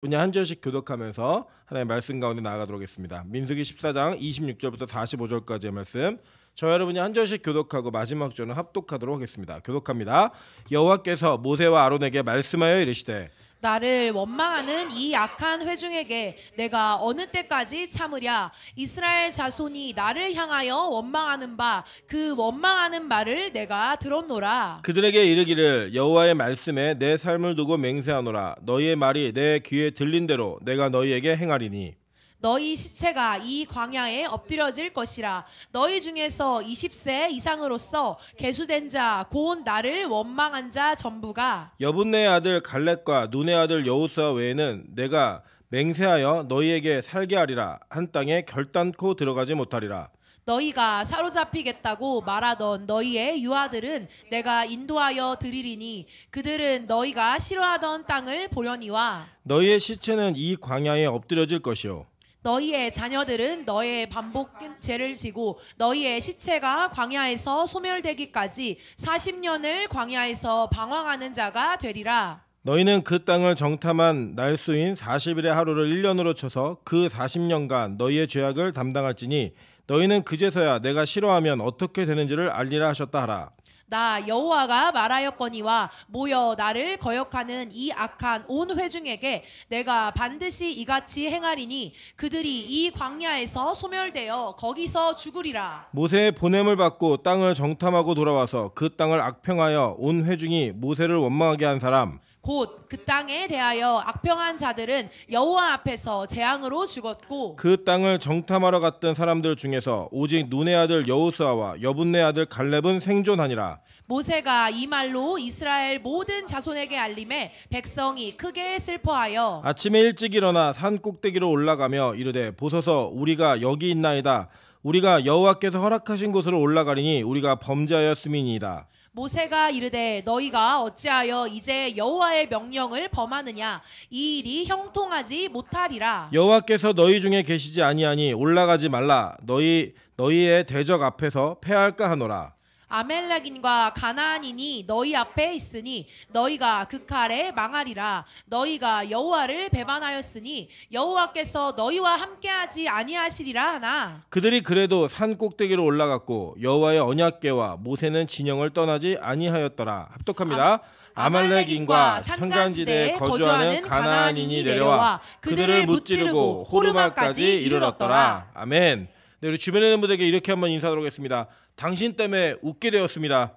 그냥 한 절씩 교독하면서 하나님의 말씀 가운데 나아가도록 하겠습니다. 민수기 14장 26절부터 45절까지의 말씀, 저 여러분이 한 절씩 교독하고 마지막 절은 합독하도록 하겠습니다. 교독합니다. 여호와께서 모세와 아론에게 말씀하여 이르시되 나를 원망하는 이 악한 회중에게 내가 어느 때까지 참으랴. 이스라엘 자손이 나를 향하여 원망하는 바 그 원망하는 말을 내가 들었노라. 그들에게 이르기를 여호와의 말씀에 내 삶을 두고 맹세하노라. 너희의 말이 내 귀에 들린 대로 내가 너희에게 행하리니 너희 시체가 이 광야에 엎드려질 것이라. 너희 중에서 20세 이상으로서 계수된 자 곧 나를 원망한 자 전부가 여분네의 아들 갈렙과 눈의 아들 여호수아 외에는 내가 맹세하여 너희에게 살게 하리라 한 땅에 결단코 들어가지 못하리라. 너희가 사로잡히겠다고 말하던 너희의 유아들은 내가 인도하여 드리리니 그들은 너희가 싫어하던 땅을 보려니와 너희의 시체는 이 광야에 엎드려질 것이요 너희의 자녀들은 너희의 반복 죄를 지고 너희의 시체가 광야에서 소멸되기까지 40년을 광야에서 방황하는 자가 되리라. 너희는 그 땅을 정탐한 날수인 40일의 하루를 1년으로 쳐서 그 40년간 너희의 죄악을 담당할지니 너희는 그제서야 내가 싫어하면 어떻게 되는지를 알리라 하셨다 하라. 나 여호와가 말하였거니와 모여 나를 거역하는 이 악한 온 회중에게 내가 반드시 이같이 행하리니 그들이 이 광야에서 소멸되어 거기서 죽으리라. 모세의 보냄을 받고 땅을 정탐하고 돌아와서 그 땅을 악평하여 온 회중이 모세를 원망하게 한 사람 곧 그 땅에 대하여 악평한 자들은 여호와 앞에서 재앙으로 죽었고 그 땅을 정탐하러 갔던 사람들 중에서 오직 눈의 아들 여호수아와 여분네 아들 갈렙은 생존하니라. 모세가 이 말로 이스라엘 모든 자손에게 알림해 백성이 크게 슬퍼하여 아침에 일찍 일어나 산 꼭대기로 올라가며 이르되 보소서 우리가 여기 있나이다. 우리가 여호와께서 허락하신 곳으로 올라가리니 우리가 범죄하였음이니이다. 모세가 이르되 너희가 어찌하여 이제 여호와의 명령을 범하느냐. 이 일이 형통하지 못하리라. 여호와께서 너희 중에 계시지 아니하니 올라가지 말라. 너희의 대적 앞에서 패할까 하노라. 아멜렉인과 가나안인이 너희 앞에 있으니 너희가 그 칼에 망하리라. 너희가 여호와를 배반하였으니 여호와께서 너희와 함께하지 아니하시리라 하나. 그들이 그래도 산 꼭대기로 올라갔고 여호와의 언약궤와 모세는 진영을 떠나지 아니하였더라. 합독합니다. 아말렉인과 산간지대에 거주하는 가나안인이 내려와 그들을 무찌르고 호르마까지 이르렀더라. 아멘. 네, 우리 주변에 있는 분들에게 이렇게 한번 인사하도록 하겠습니다. 당신 때문에 웃게 되었습니다.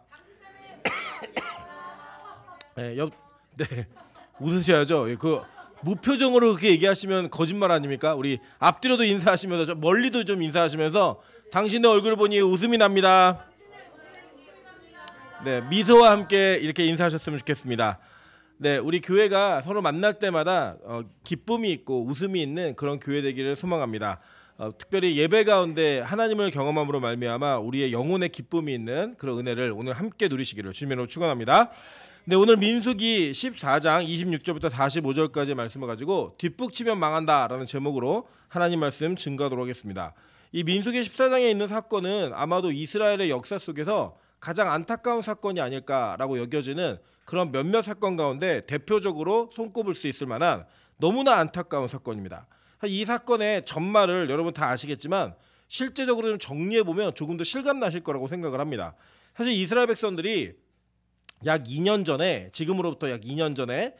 네, 네, 웃으셔야죠. 그 무표정으로 그렇게 얘기하시면 거짓말 아닙니까? 우리 앞뒤로도 인사하시면서 저 멀리도 좀 인사하시면서 당신의 얼굴을 보니 웃음이 납니다. 네, 미소와 함께 이렇게 인사하셨으면 좋겠습니다. 네, 우리 교회가 서로 만날 때마다 기쁨이 있고 웃음이 있는 그런 교회 되기를 소망합니다. 특별히 예배 가운데 하나님을 경험함으로 말미암아 우리의 영혼의 기쁨이 있는 그런 은혜를 오늘 함께 누리시기를 주님으로 축원합니다. 네, 오늘 민수기 14장 26절부터 45절까지 말씀을 가지고 뒷북치면 망한다라는 제목으로 하나님 말씀 증거하도록 하겠습니다. 이 민수기 14장에 있는 사건은 아마도 이스라엘의 역사 속에서 가장 안타까운 사건이 아닐까라고 여겨지는 그런 몇몇 사건 가운데 대표적으로 손꼽을 수 있을 만한 너무나 안타까운 사건입니다. 이 사건의 전말을 여러분 다 아시겠지만 실제적으로 좀 정리해보면 조금 더 실감나실 거라고 생각을 합니다. 사실 이스라엘 백성들이 약 2년 전에, 지금으로부터 약 2년 전에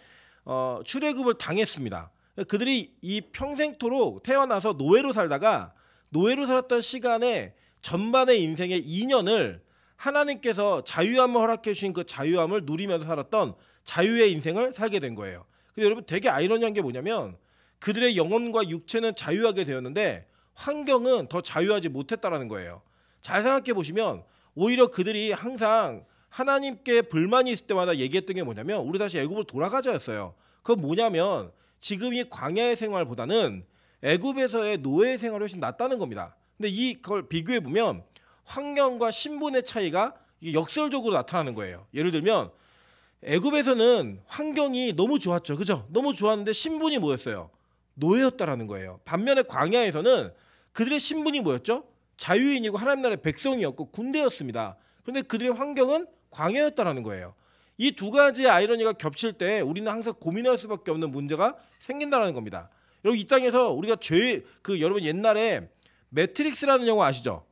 출애굽을 당했습니다. 그들이 이 평생토록 태어나서 노예로 살았던 시간에 전반의 인생의 2년을 하나님께서 자유함을 허락해 주신 그 자유함을 누리면서 살았던 자유의 인생을 살게 된 거예요. 근데 여러분 되게 아이러니한 게 뭐냐면 그들의 영혼과 육체는 자유하게 되었는데 환경은 더 자유하지 못했다라는 거예요. 잘 생각해 보시면 오히려 그들이 항상 하나님께 불만이 있을 때마다 얘기했던 게 뭐냐면 우리 다시 애굽으로 돌아가자였어요. 그건 뭐냐면 지금 이 광야의 생활보다는 애굽에서의 노예 생활이 훨씬 낫다는 겁니다. 근데 이걸 비교해 보면 환경과 신분의 차이가 역설적으로 나타나는 거예요. 예를 들면 애굽에서는 환경이 너무 좋았죠. 그죠? 너무 좋았는데 신분이 뭐였어요? 노예였다라는 거예요. 반면에 광야에서는 그들의 신분이 뭐였죠? 자유인이고 하나님 나라의 백성이었고 군대였습니다. 그런데 그들의 환경은 광야였다라는 거예요. 이 두 가지의 아이러니가 겹칠 때 우리는 항상 고민할 수밖에 없는 문제가 생긴다는 겁니다. 여러분 이 땅에서 우리가 여러분 옛날에 매트릭스라는 영화 아시죠?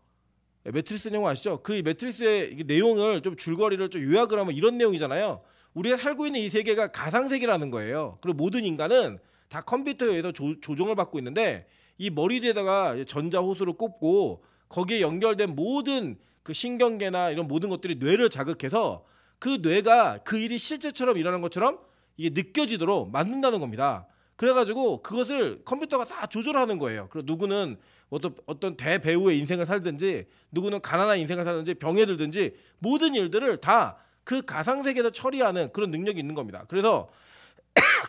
매트릭스라는 영화 아시죠? 그 매트릭스의 내용을 좀 줄거리를 좀 요약을 하면 이런 내용이잖아요. 우리가 살고 있는 이 세계가 가상세계라는 거예요. 그리고 모든 인간은 다 컴퓨터에 의해서 조종을 받고 있는데 이 머리 뒤에다가 전자호수를 꼽고 거기에 연결된 모든 그 신경계나 이런 모든 것들이 뇌를 자극해서 그 뇌가 그 일이 실제처럼 일어나는 것처럼 이게 느껴지도록 만든다는 겁니다. 그래가지고 그것을 컴퓨터가 다 조절하는 거예요. 그리고 누구는 어떤 대배우의 인생을 살든지 누구는 가난한 인생을 살든지 병에 들든지 모든 일들을 다 그 가상세계에서 처리하는 그런 능력이 있는 겁니다. 그래서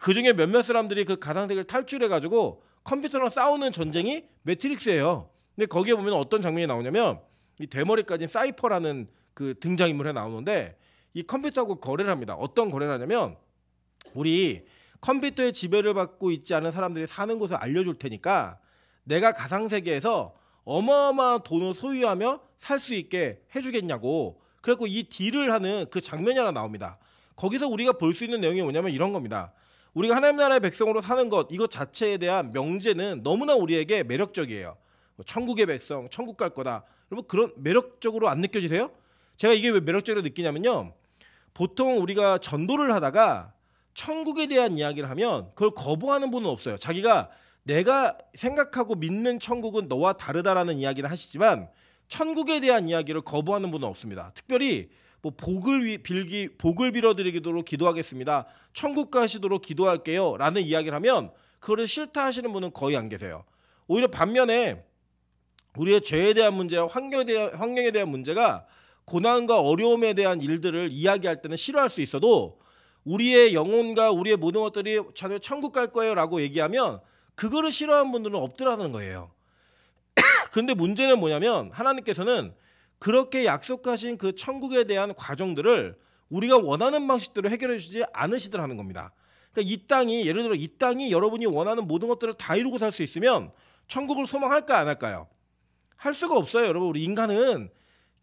그중에 몇몇 사람들이 그 가상세계를 탈출해가지고 컴퓨터랑 싸우는 전쟁이 매트릭스예요. 근데 거기에 보면 어떤 장면이 나오냐면 이 대머리 까진 사이퍼라는 그 등장인물이 나오는데 이 컴퓨터하고 거래를 합니다. 어떤 거래를 하냐면 우리 컴퓨터의 지배를 받고 있지 않은 사람들이 사는 곳을 알려줄 테니까 내가 가상세계에서 어마어마한 돈을 소유하며 살 수 있게 해주겠냐고. 그래갖고 이 딜을 하는 그 장면이 하나 나옵니다. 거기서 우리가 볼 수 있는 내용이 뭐냐면 이런 겁니다. 우리가 하나님 나라의 백성으로 사는 것 이것 자체에 대한 명제는 너무나 우리에게 매력적이에요. 천국의 백성, 천국 갈 거다. 여러분 그런 매력적으로 안 느껴지세요? 제가 이게 왜 매력적으로 느끼냐면요. 보통 우리가 전도를 하다가 천국에 대한 이야기를 하면 그걸 거부하는 분은 없어요. 자기가 내가 생각하고 믿는 천국은 너와 다르다라는 이야기를 하시지만 천국에 대한 이야기를 거부하는 분은 없습니다. 특별히 뭐 복을 빌어드리도록 기도하겠습니다. 천국 가시도록 기도할게요. 라는 이야기를 하면 그거를 싫다 하시는 분은 거의 안 계세요. 오히려 반면에 우리의 죄에 대한 문제와 환경에 대한 문제가 고난과 어려움에 대한 일들을 이야기할 때는 싫어할 수 있어도 우리의 영혼과 우리의 모든 것들이 자녀 천국 갈 거예요 라고 얘기하면 그거를 싫어하는 분들은 없더라는 거예요. 근데 문제는 뭐냐면 하나님께서는 그렇게 약속하신 그 천국에 대한 과정들을 우리가 원하는 방식대로 해결해 주지 않으시더라는 겁니다. 그러니까 이 땅이 예를 들어 이 땅이 여러분이 원하는 모든 것들을 다 이루고 살 수 있으면 천국을 소망할까 안 할까요? 할 수가 없어요. 여러분 우리 인간은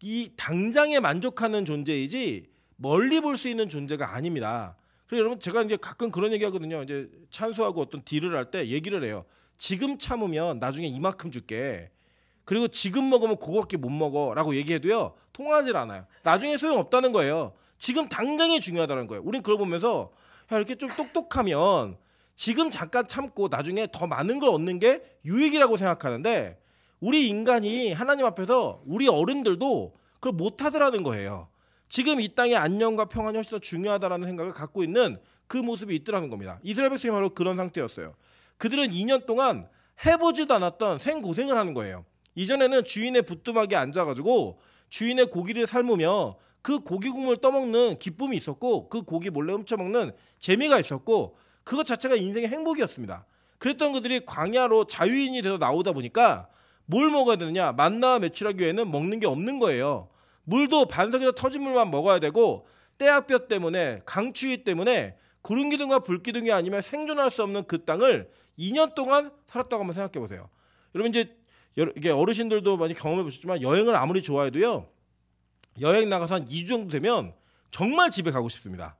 이 당장에 만족하는 존재이지 멀리 볼 수 있는 존재가 아닙니다. 그래서 여러분 제가 이제 가끔 그런 얘기하거든요. 이제 찬수하고 어떤 딜을 할 때 얘기를 해요. 지금 참으면 나중에 이만큼 줄게. 그리고 지금 먹으면 그거밖에 못 먹어라고 얘기해도요. 통하질 않아요. 나중에 소용없다는 거예요. 지금 당장이 중요하다는 거예요. 우린 그걸 보면서 야, 이렇게 좀 똑똑하면 지금 잠깐 참고 나중에 더 많은 걸 얻는 게 유익이라고 생각하는데 우리 인간이 하나님 앞에서 우리 어른들도 그걸 못하더라는 거예요. 지금 이 땅의 안녕과 평안이 훨씬 더 중요하다는 생각을 갖고 있는 그 모습이 있더라는 겁니다. 이스라엘 백성이 바로 그런 상태였어요. 그들은 2년 동안 해보지도 않았던 생고생을 하는 거예요. 이전에는 주인의 부뚜막에 앉아가지고 주인의 고기를 삶으며 그 고기 국물을 떠먹는 기쁨이 있었고 그 고기 몰래 훔쳐먹는 재미가 있었고 그것 자체가 인생의 행복이었습니다. 그랬던 그들이 광야로 자유인이 돼서 나오다 보니까 뭘 먹어야 되느냐? 만나와 메추라기 외에는 먹는 게 없는 거예요. 물도 반석에서 터진 물만 먹어야 되고 떼약볕 때문에 강추위 때문에 구름기둥과 불기둥이 아니면 생존할 수 없는 그 땅을 2년 동안 살았다고 한번 생각해 보세요. 여러분 이제 이게 어르신들도 많이 경험해 보셨지만 여행을 아무리 좋아해도요. 여행 나가서 한 2주 정도 되면 정말 집에 가고 싶습니다.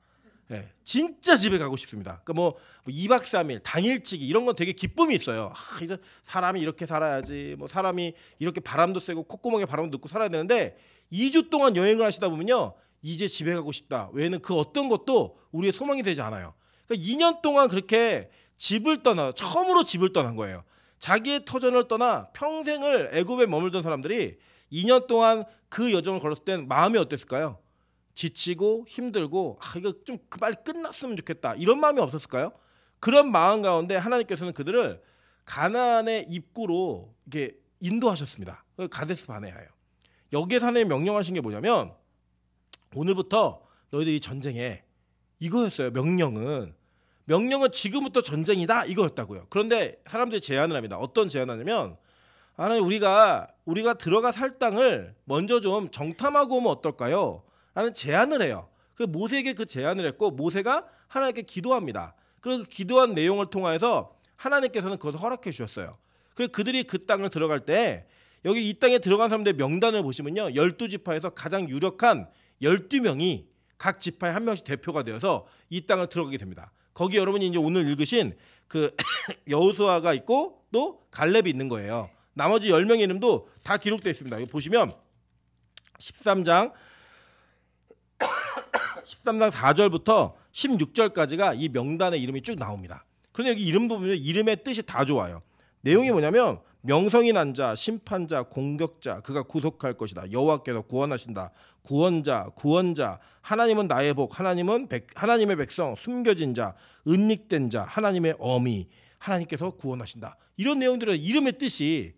예, 진짜 집에 가고 싶습니다. 그러니까 뭐 2박 3일 당일치기 이런 건 되게 기쁨이 있어요. 사람이 이렇게 살아야지. 뭐 사람이 이렇게 바람도 쐬고 콧구멍에 바람도 넣고 살아야 되는데 2주 동안 여행을 하시다 보면요. 이제 집에 가고 싶다. 외에는 그 어떤 것도 우리의 소망이 되지 않아요. 그러니까 2년 동안 그렇게 처음으로 집을 떠난 거예요. 자기의 터전을 떠나 평생을 애굽에 머물던 사람들이 2년 동안 그 여정을 걸었을 땐 마음이 어땠을까요? 지치고 힘들고 이거 좀 빨리 끝났으면 좋겠다 이런 마음이 없었을까요? 그런 마음 가운데 하나님께서는 그들을 가나안의 입구로 이렇게 인도하셨습니다. 가데스 바네아예요. 여기에서 하나님 명령하신 게 뭐냐면 오늘부터 너희들이 전쟁에 이거였어요. 명령은 지금부터 전쟁이다 이거였다고요. 그런데 사람들이 제안을 합니다. 어떤 제안을 하냐면 하나님 우리가 들어가 살 땅을 먼저 좀 정탐하고 오면 어떨까요? 라는 제안을 해요. 그래서 모세에게 그 제안을 했고 모세가 하나님께 기도합니다. 그래서 기도한 내용을 통해서 하나님께서는 그것을 허락해 주셨어요. 그래서 그들이 그 땅을 들어갈 때 여기 이 땅에 들어간 사람들의 명단을 보시면요. 12지파에서 가장 유력한 12명이 각 지파에 한 명씩 대표가 되어서 이 땅을 들어가게 됩니다. 거기 여러분이 이제 오늘 읽으신 그 여호수아가 있고 또 갈렙이 있는 거예요. 나머지 10명의 이름도 다 기록되어 있습니다. 여기 보시면 13장 4절부터 16절까지가 이 명단의 이름이 쭉 나옵니다. 그런데 여기 이름 보면 이름의 뜻이 다 좋아요. 내용이 뭐냐면 명성이 난 자, 심판자, 공격자, 그가 구속할 것이다. 여호와께서 구원하신다. 구원자, 하나님은 나의 복, 하나님의 백성, 숨겨진 자, 은닉된 자, 하나님의 어미, 하나님께서 구원하신다. 이런 내용들은 이름의 뜻이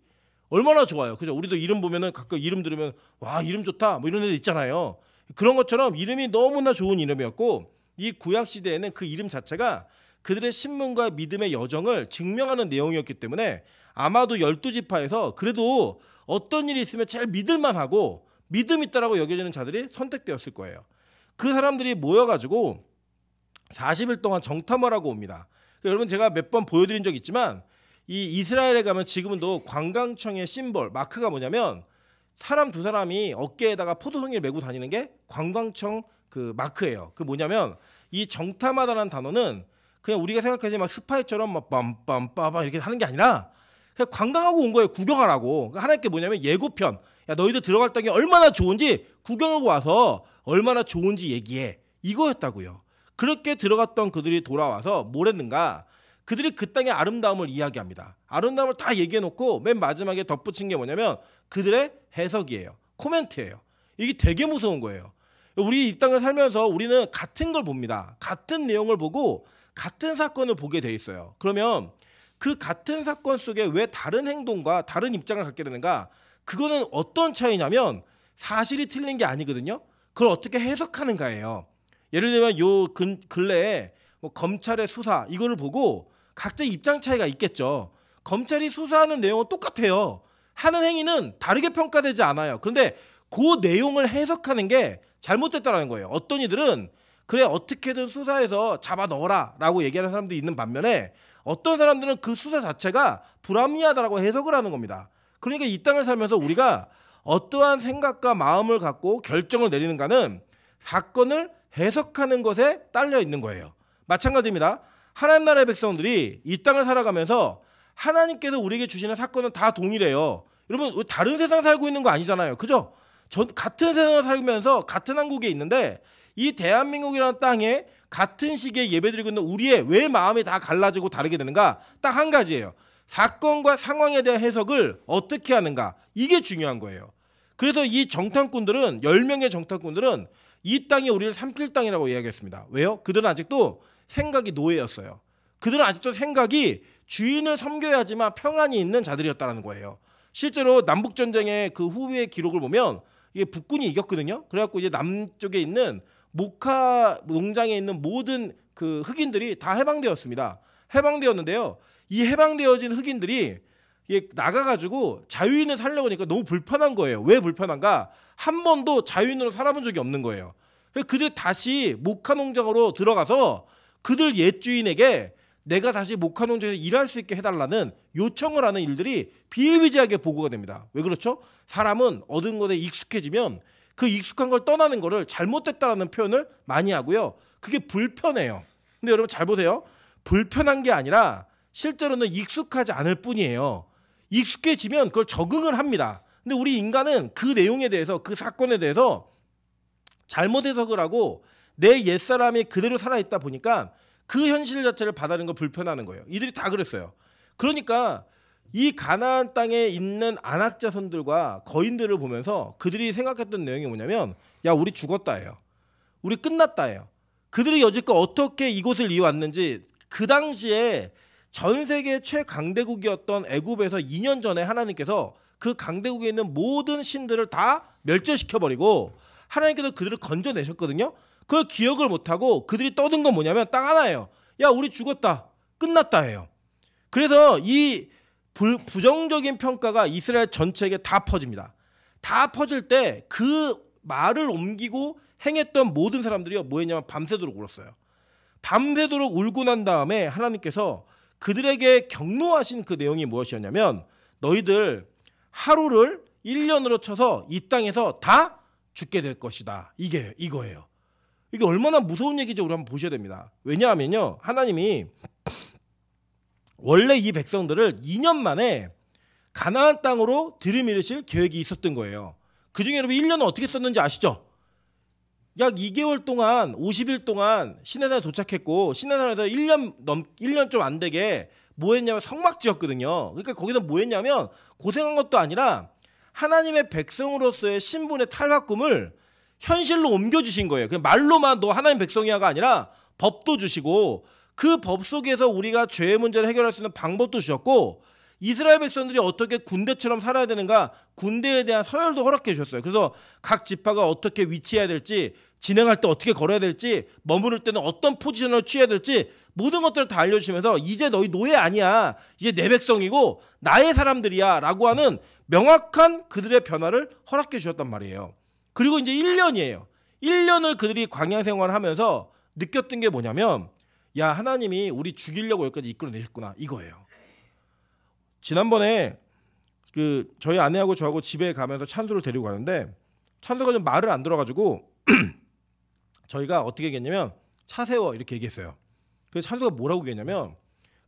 얼마나 좋아요. 그죠? 우리도 이름 보면은 가끔 이름 들으면 와, 이름 좋다. 뭐 이런 애들 있잖아요. 그런 것처럼 이름이 너무나 좋은 이름이었고 이 구약 시대에는 그 이름 자체가 그들의 신문과 믿음의 여정을 증명하는 내용이었기 때문에 아마도 12지파에서 그래도 어떤 일이 있으면 제일 믿을만하고 믿음 있다라고 여겨지는 자들이 선택되었을 거예요. 그 사람들이 모여가지고 40일 동안 정탐을 하고 옵니다. 여러분 제가 몇 번 보여드린 적 있지만 이 이스라엘에 가면 지금도 관광청의 심볼 마크가 뭐냐면 사람 두 사람이 어깨에다가 포도송이를 메고 다니는 게 관광청 그 마크예요. 그 뭐냐면 이 정탐하다라는 단어는 그냥 우리가 생각하지 막 스파이처럼 막 빰빰빠밤 이렇게 하는 게 아니라 그냥 관광하고 온 거예요. 구경하라고. 하나님께 뭐냐면 예고편. 야, 너희들 들어갈 땅이 얼마나 좋은지 구경하고 와서 얼마나 좋은지 얘기해. 이거였다고요. 그렇게 들어갔던 그들이 돌아와서 뭘 했는가? 그들이 그 땅의 아름다움을 이야기합니다. 아름다움을 다 얘기해놓고 맨 마지막에 덧붙인 게 뭐냐면 그들의 해석이에요. 코멘트예요. 이게 되게 무서운 거예요. 우리 이 땅을 살면서 우리는 같은 걸 봅니다. 같은 내용을 보고 같은 사건을 보게 돼 있어요. 그러면 그 같은 사건 속에 왜 다른 행동과 다른 입장을 갖게 되는가? 그거는 어떤 차이냐면 사실이 틀린 게 아니거든요. 그걸 어떻게 해석하는가예요. 예를 들면 요 근래에 뭐 검찰의 수사 이거를 보고 각자 입장 차이가 있겠죠. 검찰이 수사하는 내용은 똑같아요. 하는 행위는 다르게 평가되지 않아요. 그런데 그 내용을 해석하는 게 잘못됐다는 거예요. 어떤 이들은 그래 어떻게든 수사해서 잡아 넣어라 라고 얘기하는 사람들이 있는 반면에 어떤 사람들은 그 수사 자체가 불합리하다라고 해석을 하는 겁니다. 그러니까 이 땅을 살면서 우리가 어떠한 생각과 마음을 갖고 결정을 내리는가는 사건을 해석하는 것에 딸려 있는 거예요. 마찬가지입니다. 하나님 나라의 백성들이 이 땅을 살아가면서 하나님께서 우리에게 주시는 사건은 다 동일해요. 여러분 다른 세상 살고 있는 거 아니잖아요. 그죠? 같은 세상을 살면서 같은 한국에 있는데 이 대한민국이라는 땅에 같은 시기에 예배드리고 있는 우리의 왜 마음이 다 갈라지고 다르게 되는가? 딱 한 가지예요. 사건과 상황에 대한 해석을 어떻게 하는가? 이게 중요한 거예요. 그래서 이 정탐꾼들은 10명의 정탐꾼들은 이 땅이 우리를 삼킬 땅이라고 이야기했습니다. 왜요? 그들은 아직도 생각이 노예였어요. 그들은 아직도 생각이 주인을 섬겨야지만 평안이 있는 자들이었다는 거예요. 실제로 남북전쟁의 그 후의 기록을 보면 이게 북군이 이겼거든요. 그래갖고 이제 남쪽에 있는 모카 농장에 있는 모든 그 흑인들이 다 해방되었습니다. 해방되었는데요. 이 해방되어진 흑인들이 나가가지고 자유인을 살려고 하니까 너무 불편한 거예요. 왜 불편한가? 한 번도 자유인으로 살아본 적이 없는 거예요. 그래서 그들이 다시 모카 농장으로 들어가서 그들 옛 주인에게 내가 다시 모카 농장에서 일할 수 있게 해달라는 요청을 하는 일들이 비일비재하게 보고가 됩니다. 왜 그렇죠? 사람은 얻은 것에 익숙해지면 그 익숙한 걸 떠나는 거를 잘못됐다라는 표현을 많이 하고요. 그게 불편해요. 근데 여러분 잘 보세요. 불편한 게 아니라 실제로는 익숙하지 않을 뿐이에요. 익숙해지면 그걸 적응을 합니다. 근데 우리 인간은 그 내용에 대해서 그 사건에 대해서 잘못 해석을 하고 내 옛사람이 그대로 살아있다 보니까 그 현실 자체를 받아들이는 거 불편하는 거예요. 이들이 다 그랬어요. 그러니까 이 가나안 땅에 있는 안악자손들과 거인들을 보면서 그들이 생각했던 내용이 뭐냐면 야 우리 죽었다예요. 우리 끝났다예요. 그들이 여지껏 어떻게 이곳을 이어왔는지 그 당시에 전 세계 최강대국이었던 애굽에서 2년 전에 하나님께서 그 강대국에 있는 모든 신들을 다 멸절시켜버리고 하나님께서 그들을 건져내셨거든요. 그걸 기억을 못하고 그들이 떠든 건 뭐냐면 딱 하나예요. 야 우리 죽었다. 끝났다예요. 그래서 이 부정적인 평가가 이스라엘 전체에게 다 퍼집니다. 다 퍼질 때 그 말을 옮기고 행했던 모든 사람들이요 뭐 했냐면 밤새도록 울었어요. 밤새도록 울고 난 다음에 하나님께서 그들에게 경노하신 그 내용이 무엇이었냐면 너희들 하루를 1년으로 쳐서 이 땅에서 다 죽게 될 것이다. 이거예요. 이게 얼마나 무서운 얘기인지 우리 한번 보셔야 됩니다. 왜냐하면요, 하나님이 원래 이 백성들을 2년 만에 가나안 땅으로 들이밀으실 계획이 있었던 거예요. 그중에 여러분 1년은 어떻게 썼는지 아시죠? 약 2개월 동안 50일 동안 시내산에 도착했고, 시내산에서 1년 좀 안 되게 뭐 했냐면 성막 지었거든요. 그러니까 거기서 뭐 했냐면 고생한 것도 아니라 하나님의 백성으로서의 신분의 탈바꿈을 현실로 옮겨주신 거예요. 그냥 말로만 너 하나님 백성이야가 아니라 법도 주시고, 그 법 속에서 우리가 죄의 문제를 해결할 수 있는 방법도 주셨고, 이스라엘 백성들이 어떻게 군대처럼 살아야 되는가, 군대에 대한 서열도 허락해 주셨어요. 그래서 각 지파가 어떻게 위치해야 될지, 진행할 때 어떻게 걸어야 될지, 머무를 때는 어떤 포지션을 취해야 될지 모든 것들을 다 알려주시면서 이제 너희 노예 아니야, 이제 내 백성이고 나의 사람들이야 라고 하는 명확한 그들의 변화를 허락해 주셨단 말이에요. 그리고 이제 1년이에요. 1년을 그들이 광야 생활을 하면서 느꼈던 게 뭐냐면, 야, 하나님이 우리 죽이려고 여기까지 이끌어내셨구나, 이거예요. 지난번에 저희 아내하고 저하고 집에 가면서 찬수를 데리고 가는데, 찬수가 좀 말을 안 들어가지고 저희가 어떻게 얘기했냐면 차 세워 이렇게 얘기했어요. 그래서 찬수가 뭐라고 얘기했냐면,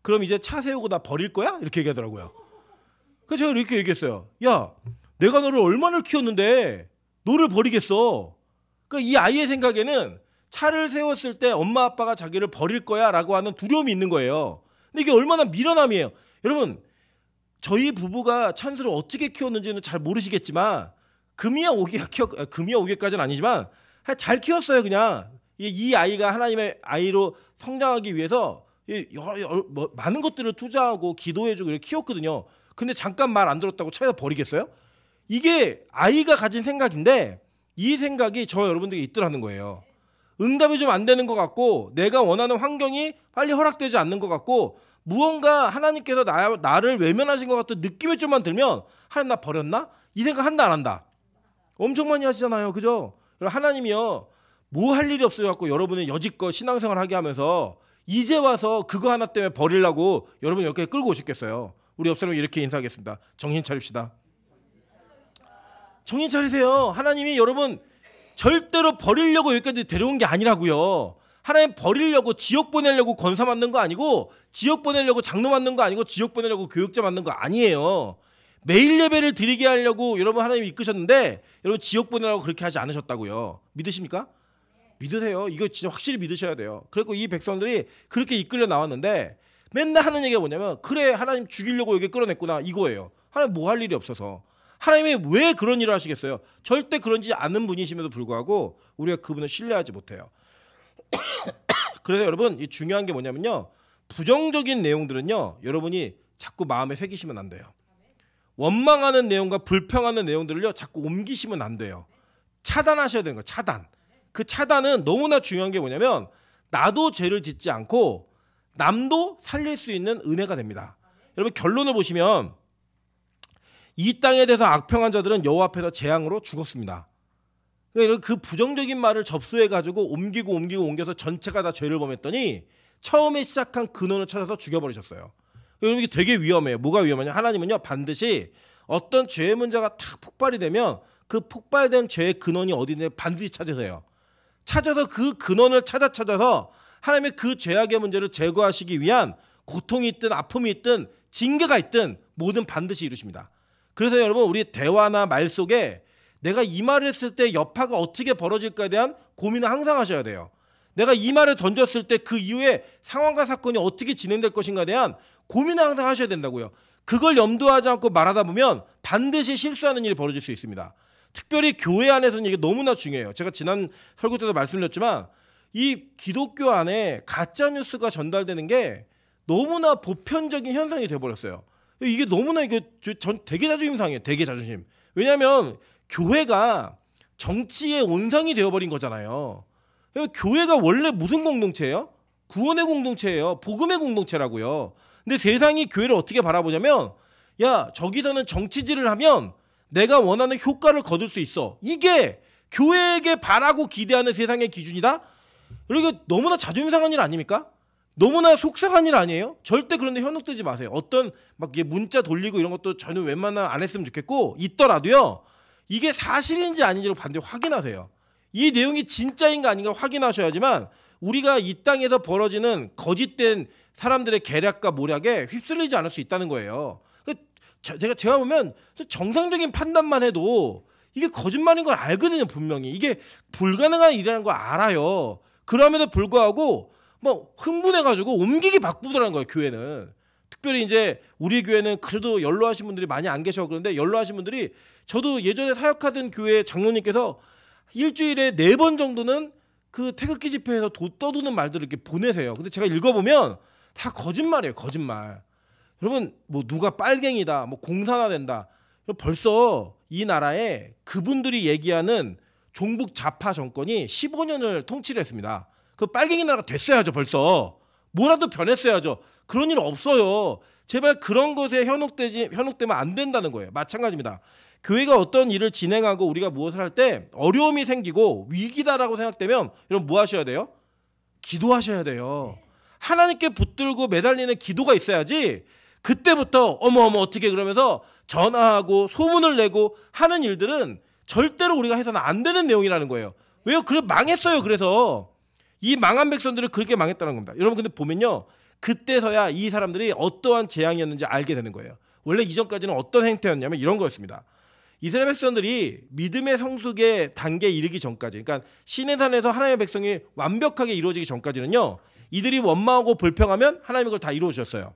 그럼 이제 차 세우고 나 버릴 거야? 이렇게 얘기하더라고요. 그래서 제가 이렇게 얘기했어요. 야, 내가 너를 얼마나 키웠는데 너를 버리겠어. 그러니까 이 아이의 생각에는 차를 세웠을 때 엄마 아빠가 자기를 버릴 거야 라고 하는 두려움이 있는 거예요. 근데 이게 얼마나 미련함이에요. 여러분, 저희 부부가 찬수를 어떻게 키웠는지는 잘 모르시겠지만, 금이야 오개까지는 아니지만 잘 키웠어요. 그냥 이 아이가 하나님의 아이로 성장하기 위해서 많은 것들을 투자하고 기도해주고 이렇게 키웠거든요. 근데 잠깐 말 안 들었다고 차에서 버리겠어요? 이게 아이가 가진 생각인데, 이 생각이 저 여러분들에게 있더라는 거예요. 응답이 좀 안 되는 것 같고, 내가 원하는 환경이 빨리 허락되지 않는 것 같고, 무언가 하나님께서 나를 외면하신 것 같은 느낌이 좀만 들면, 하나님 나 버렸나? 이 생각 한다 안 한다? 엄청 많이 하시잖아요. 그죠? 하나님이요, 뭐 할 일이 없어갖고 여러분을 여지껏 신앙생활 하게 하면서 이제 와서 그거 하나 때문에 버리려고 여러분 여기까지 끌고 오셨겠어요. 우리 옆 사람이 이렇게 인사하겠습니다. 정신 차립시다. 정신 차리세요. 하나님이 여러분 절대로 버리려고 여기까지 데려온 게 아니라고요. 하나님 버리려고, 지옥 보내려고 권사 만든 거 아니고, 지옥 보내려고 장로 만든 거 아니고, 지옥 보내려고 교육자 만든 거 아니에요. 매일 예배를 드리게 하려고 여러분 하나님이 이끄셨는데, 여러분 지옥 보내라고 그렇게 하지 않으셨다고요. 믿으십니까? 믿으세요. 이거 진짜 확실히 믿으셔야 돼요. 그리고 이 백성들이 그렇게 이끌려 나왔는데, 맨날 하는 얘기가 뭐냐면, 그래 하나님 죽이려고 여기 끌어냈구나, 이거예요. 하나님 뭐 할 일이 없어서. 하나님이 왜 그런 일을 하시겠어요? 절대 그런지 않은 분이심에도 불구하고 우리가 그분을 신뢰하지 못해요. 그래서 여러분, 이 중요한 게 뭐냐면요, 부정적인 내용들은요 여러분이 자꾸 마음에 새기시면 안 돼요. 원망하는 내용과 불평하는 내용들을요 자꾸 옮기시면 안 돼요. 차단하셔야 되는 거예요. 차단. 그 차단은 너무나 중요한 게 뭐냐면, 나도 죄를 짓지 않고 남도 살릴 수 있는 은혜가 됩니다. 여러분, 결론을 보시면 이 땅에 대해서 악평한 자들은 여호와 앞에서 재앙으로 죽었습니다. 그러니까 그 부정적인 말을 접수해가지고 옮겨서 전체가 다 죄를 범했더니 처음에 시작한 근원을 찾아서 죽여버리셨어요. 여러분, 이게 되게 위험해요. 뭐가 위험하냐? 하나님은요 반드시 어떤 죄의 문제가 탁 폭발이 되면 그 폭발된 죄의 근원이 어디인지 반드시 찾으세요. 찾아서 그 근원을 찾아서 하나님의 그 죄악의 문제를 제거하시기 위한 고통이 있든 아픔이 있든 징계가 있든 뭐든 반드시 이루십니다. 그래서 여러분, 우리 대화나 말 속에 내가 이 말을 했을 때 여파가 어떻게 벌어질까에 대한 고민을 항상 하셔야 돼요. 내가 이 말을 던졌을 때 그 이후에 상황과 사건이 어떻게 진행될 것인가에 대한 고민을 항상 하셔야 된다고요. 그걸 염두하지 않고 말하다 보면 반드시 실수하는 일이 벌어질 수 있습니다. 특별히 교회 안에서는 이게 너무나 중요해요. 제가 지난 설교 때도 말씀드렸지만, 이 기독교 안에 가짜뉴스가 전달되는 게 너무나 보편적인 현상이 돼버렸어요. 이게 너무나 전 되게 자존심 상해요. 되게 자존심. 왜냐하면 교회가 정치의 온상이 되어버린 거잖아요. 교회가 원래 무슨 공동체예요? 구원의 공동체예요. 복음의 공동체라고요. 근데 세상이 교회를 어떻게 바라보냐면, 야, 저기서는 정치질을 하면 내가 원하는 효과를 거둘 수 있어. 이게 교회에게 바라고 기대하는 세상의 기준이다? 그러니까 너무나 자존심 상한 일 아닙니까? 너무나 속상한 일 아니에요? 절대 그런데 현혹되지 마세요. 어떤 막 문자 돌리고 이런 것도 저는 웬만하면 안 했으면 좋겠고, 있더라도요 이게 사실인지 아닌지를 반드시 확인하세요. 이 내용이 진짜인가 아닌가 확인하셔야지만 우리가 이 땅에서 벌어지는 거짓된 사람들의 계략과 모략에 휩쓸리지 않을 수 있다는 거예요. 제가 보면 정상적인 판단만 해도 이게 거짓말인 걸 알거든요. 분명히 이게 불가능한 일이라는 걸 알아요. 그럼에도 불구하고 뭐 흥분해가지고 옮기기 바쁘더라는 거예요. 교회는. 특별히 이제 우리 교회는 그래도 연로하신 분들이 많이 안 계셔. 그런데 연로하신 분들이 저도 예전에 사역하던 교회 장로님께서 일주일에 4번 정도는 그 태극기 집회에서 떠도는 말들을 이렇게 보내세요. 근데 제가 읽어보면 다 거짓말이에요. 거짓말. 여러분 뭐 누가 빨갱이다, 뭐 공산화 된다. 벌써 이 나라에 그분들이 얘기하는 종북 좌파 정권이 15년을 통치를 했습니다. 그 빨갱이 나라가 됐어야죠. 벌써 뭐라도 변했어야죠. 그런 일 없어요. 제발 그런 것에 현혹되면 안 된다는 거예요. 마찬가지입니다. 교회가 어떤 일을 진행하고 우리가 무엇을 할 때 어려움이 생기고 위기다라고 생각되면 여러분 뭐 하셔야 돼요? 기도하셔야 돼요. 하나님께 붙들고 매달리는 기도가 있어야지 그때부터 어머 어떻게 그러면서 전화하고 소문을 내고 하는 일들은 절대로 우리가 해서는 안 되는 내용이라는 거예요. 왜요? 그래 망했어요. 그래서 이 망한 백성들을 그렇게 망했다는 겁니다. 여러분 근데 보면요. 그때서야 이 사람들이 어떠한 재앙이었는지 알게 되는 거예요. 원래 이전까지는 어떤 행태였냐면 이런 거였습니다. 이스라엘 백성들이 믿음의 성숙의 단계에 이르기 전까지, 그러니까 시내산에서 하나님의 백성이 완벽하게 이루어지기 전까지는요. 이들이 원망하고 불평하면 하나님이 그걸 다 이루어주셨어요.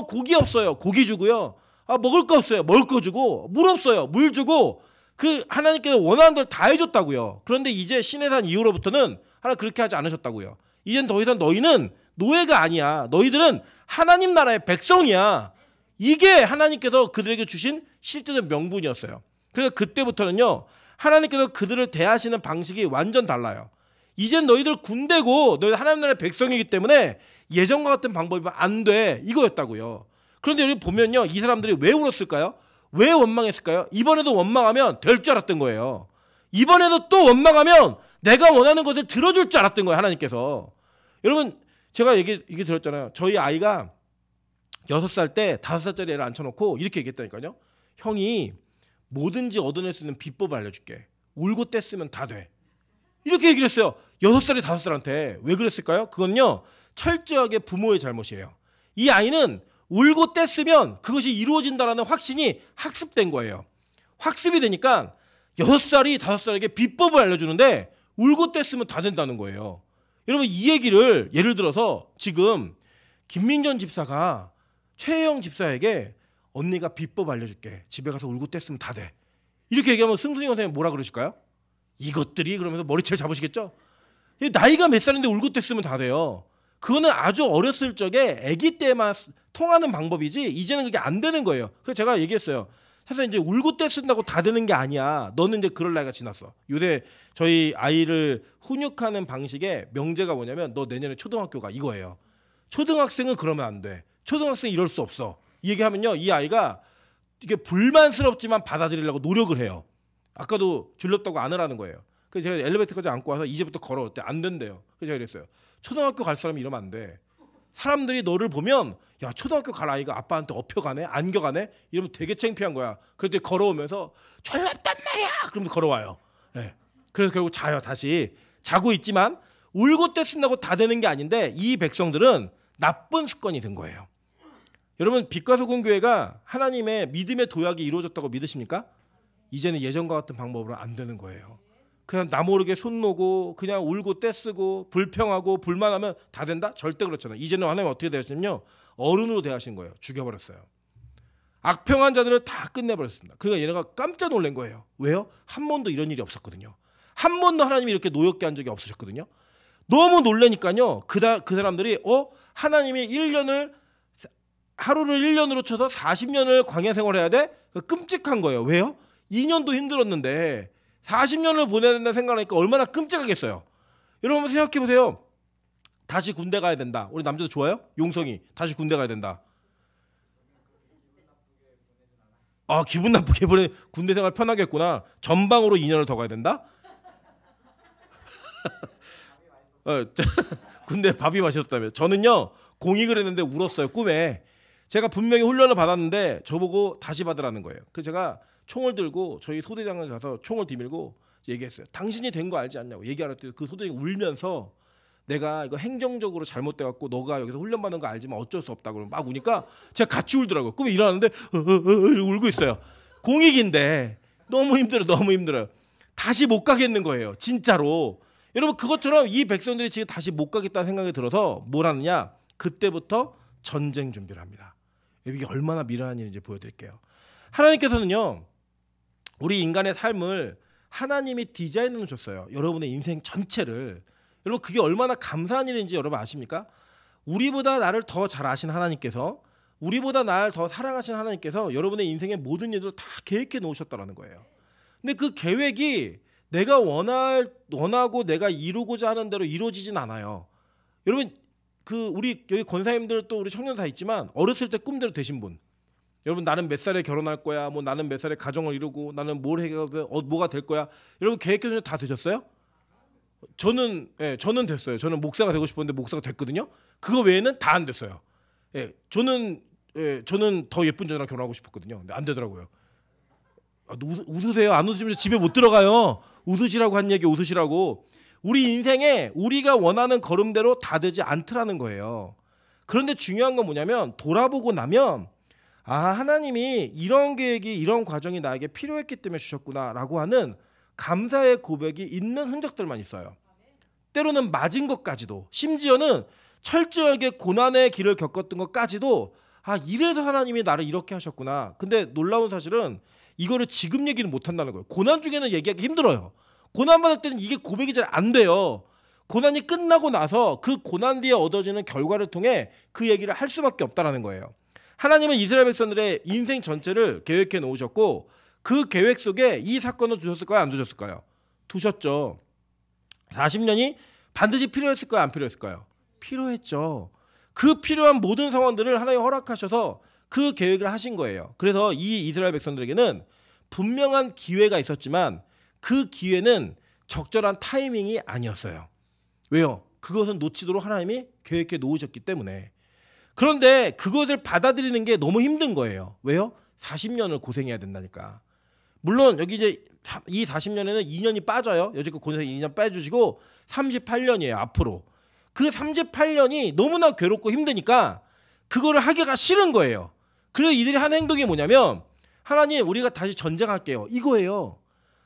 고기 없어요. 고기 주고요. 먹을 거 없어요. 먹을 거 주고, 물 없어요. 물 주고, 그 하나님께서 원하는 걸 다 해줬다고요. 그런데 이제 시내산 이후로부터는 하나님 그렇게 하지 않으셨다고요. 이젠 더 이상 너희는 노예가 아니야. 너희들은 하나님 나라의 백성이야. 이게 하나님께서 그들에게 주신 실제적 명분이었어요. 그래서 그때부터는요. 하나님께서 그들을 대하시는 방식이 완전 달라요. 이젠 너희들 군대고 너희들 하나님 나라의 백성이기 때문에 예전과 같은 방법이면 안 돼. 이거였다고요. 그런데 여기 보면요. 이 사람들이 왜 울었을까요? 왜 원망했을까요? 이번에도 원망하면 될 줄 알았던 거예요. 이번에도 또 원망하면 내가 원하는 것을 들어줄 줄 알았던 거예요. 하나님께서. 여러분 제가 얘기 들었잖아요. 저희 아이가 6살 때 5살짜리 애를 앉혀놓고 이렇게 얘기했다니까요. 형이 뭐든지 얻어낼 수 있는 비법을 알려줄게. 울고 뗐으면 다 돼. 이렇게 얘기를 했어요. 6살이 5살한테. 왜 그랬을까요? 그건요. 철저하게 부모의 잘못이에요. 이 아이는 울고 뗐으면 그것이 이루어진다는 확신이 학습된 거예요. 학습이 되니까 6살이 5살에게 비법을 알려주는데 울고 뗐으면 다 된다는 거예요. 여러분 이 얘기를 예를 들어서 지금 김민전 집사가 최혜영 집사에게 언니가 비법 알려줄게. 집에 가서 울고 뗐으면 다 돼. 이렇게 얘기하면 승순이 선생님 뭐라 그러실까요? 이것들이 그러면서 머리채를 잡으시겠죠? 나이가 몇 살인데 울고 뗐으면 다 돼요. 그거는 아주 어렸을 적에 아기 때만 통하는 방법이지 이제는 그게 안 되는 거예요. 그래서 제가 얘기했어요. 사실 이제 울고 뗐쓴다고 다 되는 게 아니야. 너는 이제 그럴 나이가 지났어. 요새 저희 아이를 훈육하는 방식의 명제가 뭐냐면 너 내년에 초등학교 가 이거예요. 초등학생은 그러면 안 돼. 초등학생은 이럴 수 없어. 이 얘기하면요. 이 아이가 이게 불만스럽지만 받아들이려고 노력을 해요. 아까도 졸렸다고 안 하라는 거예요. 그래서 제가 엘리베이터까지 안고 와서 이제부터 걸어올 안 된대요. 그래서 제가 이랬어요. 초등학교 갈 사람이 이러면 안 돼. 사람들이 너를 보면 야 초등학교 갈 아이가 아빠한테 업혀가네? 안겨가네? 이러면 되게 창피한 거야. 그럴 때 걸어오면서 졸렸단 말이야! 그러면서 걸어와요. 네. 그래서 결국 자요. 다시 자고 있지만 울고 떼쓴다고 다 되는 게 아닌데 이 백성들은 나쁜 습관이 된 거예요. 여러분 빛과 소금 교회가 하나님의 믿음의 도약이 이루어졌다고 믿으십니까? 이제는 예전과 같은 방법으로 안 되는 거예요. 그냥 나 모르게 손 놓고 그냥 울고 떼쓰고 불평하고 불만하면 다 된다? 절대 그렇잖아요. 이제는 하나님 어떻게 대하시냐면요. 어른으로 대하신 거예요. 죽여버렸어요. 악평한 자들을 다 끝내버렸습니다. 그러니까 얘네가 깜짝 놀란 거예요. 왜요? 한 번도 이런 일이 없었거든요. 한 번도 하나님이 이렇게 노엽게 한 적이 없으셨거든요. 너무 놀라니까요. 그 사람들이 하나님이 1년을 하루를 1년으로 쳐서 40년을 광야 생활해야 돼? 끔찍한 거예요. 왜요? 2년도 힘들었는데 40년을 보내야 된다는 생각하니까 얼마나 끔찍하겠어요. 여러분 한번 생각해 보세요. 다시 군대 가야 된다. 우리 남자도 좋아요? 용성이 다시 군대 가야 된다. 기분 나쁘게 군대 생활 편하게 했구나. 전방으로 2년을 더 가야 된다? 군대 밥이 맛있었다며. 저는요 공익을 했는데 울었어요. 꿈에. 제가 분명히 훈련을 받았는데 저보고 다시 받으라는 거예요. 그래서 제가 총을 들고 저희 소대장을 가서 총을 뒤밀고 얘기했어요. 당신이 된 거 알지 않냐고 얘기할 때 그 소장이 울면서 내가 이거 행정적으로 잘못돼갖고 너가 여기서 훈련받는 거 알지만 어쩔 수 없다고 막 우니까 제가 같이 울더라고요. 그럼 일어나는데 울고 있어요. 공익인데 너무 힘들어요. 다시 못 가겠는 거예요. 진짜로. 여러분 그것처럼 이 백성들이 지금 다시 못 가겠다는 생각이 들어서 뭘 하느냐. 그때부터 전쟁 준비를 합니다. 이게 얼마나 미련한 일인지 보여드릴게요. 하나님께서는요. 우리 인간의 삶을 하나님이 디자인해 놓으셨어요. 여러분의 인생 전체를. 여러분 그게 얼마나 감사한 일인지 여러분 아십니까? 우리보다 나를 더 잘 아신 하나님께서 우리보다 나를 더 사랑하신 하나님께서 여러분의 인생의 모든 일들을 다 계획해 놓으셨다는 거예요. 근데 그 계획이 내가 원하고 내가 이루고자 하는 대로 이루어지진 않아요. 여러분 그 우리 여기 권사님들 또 우리 청년 다 있지만 어렸을 때 꿈대로 되신 분. 여러분 나는 몇 살에 결혼할 거야. 뭐 나는 몇 살에 가정을 이루고 나는 뭘 해야 뭐가 될 거야. 여러분 계획대로 다 되셨어요? 저는 됐어요. 저는 목사가 되고 싶었는데 목사가 됐거든요. 그거 외에는 다 안 됐어요. 저는 더 예쁜 여자랑 결혼하고 싶었거든요. 근데 안 되더라고요. 웃으세요. 안 웃으시면 집에 못 들어가요. 웃으시라고 한 얘기 웃으시라고. 우리 인생에 우리가 원하는 걸음대로 다 되지 않더라는 거예요. 그런데 중요한 건 뭐냐면 돌아보고 나면 하나님이 이런 계획이 이런 과정이 나에게 필요했기 때문에 주셨구나라고 하는 감사의 고백이 있는 흔적들만 있어요. 때로는 맞은 것까지도 심지어는 철저하게 고난의 길을 겪었던 것까지도 이래서 하나님이 나를 이렇게 하셨구나. 근데 놀라운 사실은 이거를 지금 얘기는 못한다는 거예요. 고난 중에는 얘기하기 힘들어요. 고난 받을 때는 이게 고백이 잘 안 돼요. 고난이 끝나고 나서 그 고난 뒤에 얻어지는 결과를 통해 그 얘기를 할 수밖에 없다는 거예요. 하나님은 이스라엘 백성들의 인생 전체를 계획해 놓으셨고 그 계획 속에 이 사건을 두셨을까요? 안 두셨을까요? 두셨죠. 40년이 반드시 필요했을까요? 안 필요했을까요? 필요했죠. 그 필요한 모든 상황들을 하나님이 허락하셔서 그 계획을 하신 거예요. 그래서 이 이스라엘 백성들에게는 분명한 기회가 있었지만 그 기회는 적절한 타이밍이 아니었어요. 왜요? 그것은 놓치도록 하나님이 계획해 놓으셨기 때문에. 그런데 그것을 받아들이는 게 너무 힘든 거예요. 왜요? 40년을 고생해야 된다니까. 물론 여기 이제 이 40년에는 2년이 빠져요. 여지껏 고생 2년 빼주시고 38년이에요. 앞으로. 그 38년이 너무나 괴롭고 힘드니까 그거를 하기가 싫은 거예요. 그래서 이들이 하는 행동이 뭐냐면 하나님 우리가 다시 전쟁할게요. 이거예요.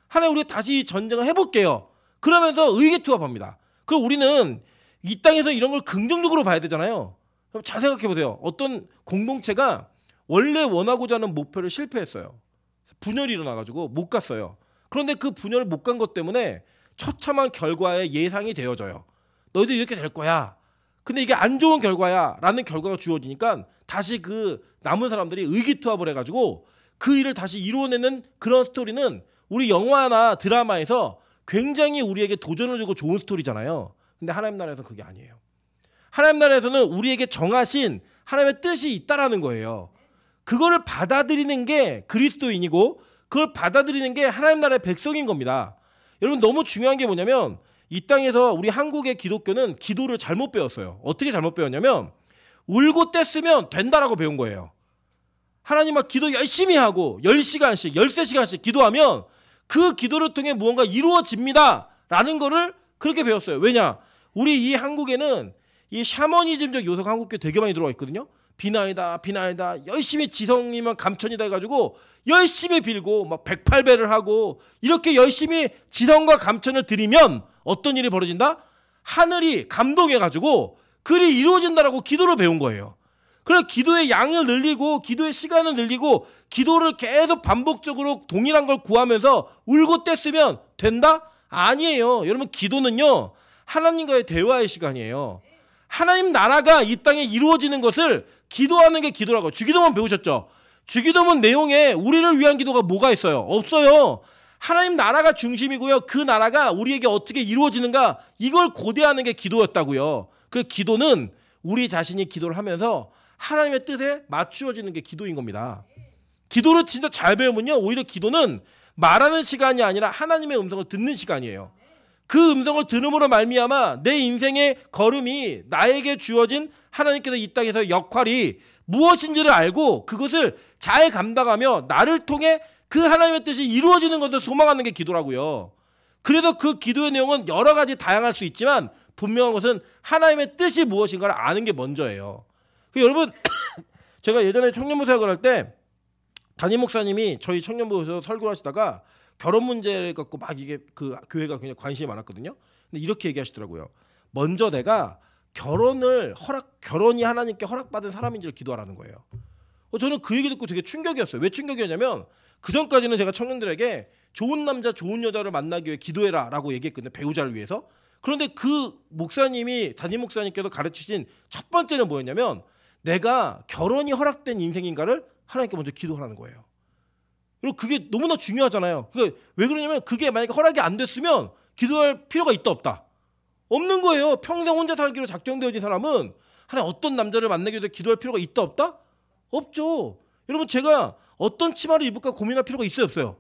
하나님 우리가 다시 전쟁을 해볼게요. 그러면서 의기투합합니다. 그럼 우리는 이 땅에서 이런 걸 긍정적으로 봐야 되잖아요. 그럼 잘 생각해 보세요. 어떤 공동체가 원래 원하고자 하는 목표를 실패했어요. 분열이 일어나가지고 못 갔어요. 그런데 그 분열을 못 간 것 때문에 처참한 결과의 예상이 되어져요. 너희들 이렇게 될 거야. 근데 이게 안 좋은 결과야 라는 결과가 주어지니까 다시 그 남은 사람들이 의기투합을 해가지고 그 일을 다시 이루어내는 그런 스토리는 우리 영화나 드라마에서 굉장히 우리에게 도전을 주고 좋은 스토리잖아요. 근데 하나님 나라에서는 그게 아니에요. 하나님 나라에서는 우리에게 정하신 하나님의 뜻이 있다라는 거예요. 그거를 받아들이는 게 그리스도인이고 그걸 받아들이는 게 하나님 나라의 백성인 겁니다. 여러분 너무 중요한 게 뭐냐면 이 땅에서 우리 한국의 기독교는 기도를 잘못 배웠어요. 어떻게 잘못 배웠냐면 울고 뗐으면 된다라고 배운 거예요. 하나님 막 기도 열심히 하고 10시간씩 13시간씩 기도하면 그 기도를 통해 무언가 이루어집니다 라는 거를 그렇게 배웠어요. 왜냐? 우리 이 한국에는 이 샤머니즘적 요소가 한국교에 되게 많이 들어와 있거든요. 비나이다 열심히 지성이면 감천이다 해가지고 열심히 빌고 막 108배를 하고 이렇게 열심히 지성과 감천을 드리면 어떤 일이 벌어진다? 하늘이 감동해가지고 그리 이루어진다라고 기도를 배운 거예요. 그래서 기도의 양을 늘리고 기도의 시간을 늘리고 기도를 계속 반복적으로 동일한 걸 구하면서 울고 뗐으면 된다? 아니에요. 여러분 기도는요 하나님과의 대화의 시간이에요. 하나님 나라가 이 땅에 이루어지는 것을 기도하는 게 기도라고. 주기도문 배우셨죠? 주기도문 내용에 우리를 위한 기도가 뭐가 있어요? 없어요. 하나님 나라가 중심이고요. 그 나라가 우리에게 어떻게 이루어지는가 이걸 고대하는 게 기도였다고요. 그래서 기도는 우리 자신이 기도를 하면서 하나님의 뜻에 맞추어지는 게 기도인 겁니다. 기도를 진짜 잘 배우면요 오히려 기도는 말하는 시간이 아니라 하나님의 음성을 듣는 시간이에요. 그 음성을 들음으로 말미암아 내 인생의 걸음이 나에게 주어진 하나님께서 이 땅에서 역할이 무엇인지를 알고 그것을 잘 감당하며 나를 통해 그 하나님의 뜻이 이루어지는 것을 소망하는 게 기도라고요. 그래도 그 기도의 내용은 여러 가지 다양할 수 있지만 분명한 것은 하나님의 뜻이 무엇인가를 아는 게 먼저예요. 여러분 제가 예전에 청년부 사역을 할 때 담임 목사님이 저희 청년부에서 설교를 하시다가 결혼 문제를 갖고 막 이게 그 교회가 굉장히 관심이 많았거든요. 근데 이렇게 얘기하시더라고요. 먼저 내가 결혼이 하나님께 허락받은 사람인지를 기도하라는 거예요. 저는 그 얘기 듣고 되게 충격이었어요. 왜 충격이었냐면 그 전까지는 제가 청년들에게 좋은 남자 좋은 여자를 만나기 위해 기도해라 라고 얘기했거든요. 배우자를 위해서. 그런데 그 목사님이 담임 목사님께서 가르치신 첫 번째는 뭐였냐면 내가 결혼이 허락된 인생인가를 하나님께 먼저 기도하라는 거예요. 그리고 그게 너무나 중요하잖아요. 왜 그러냐면 그게 만약에 허락이 안 됐으면 기도할 필요가 있다 없다? 없는 거예요. 평생 혼자 살기로 작정되어진 사람은 하나님 어떤 남자를 만나기 위해 기도할 필요가 있다 없다? 없죠. 여러분 제가 어떤 치마를 입을까 고민할 필요가 있어요 없어요?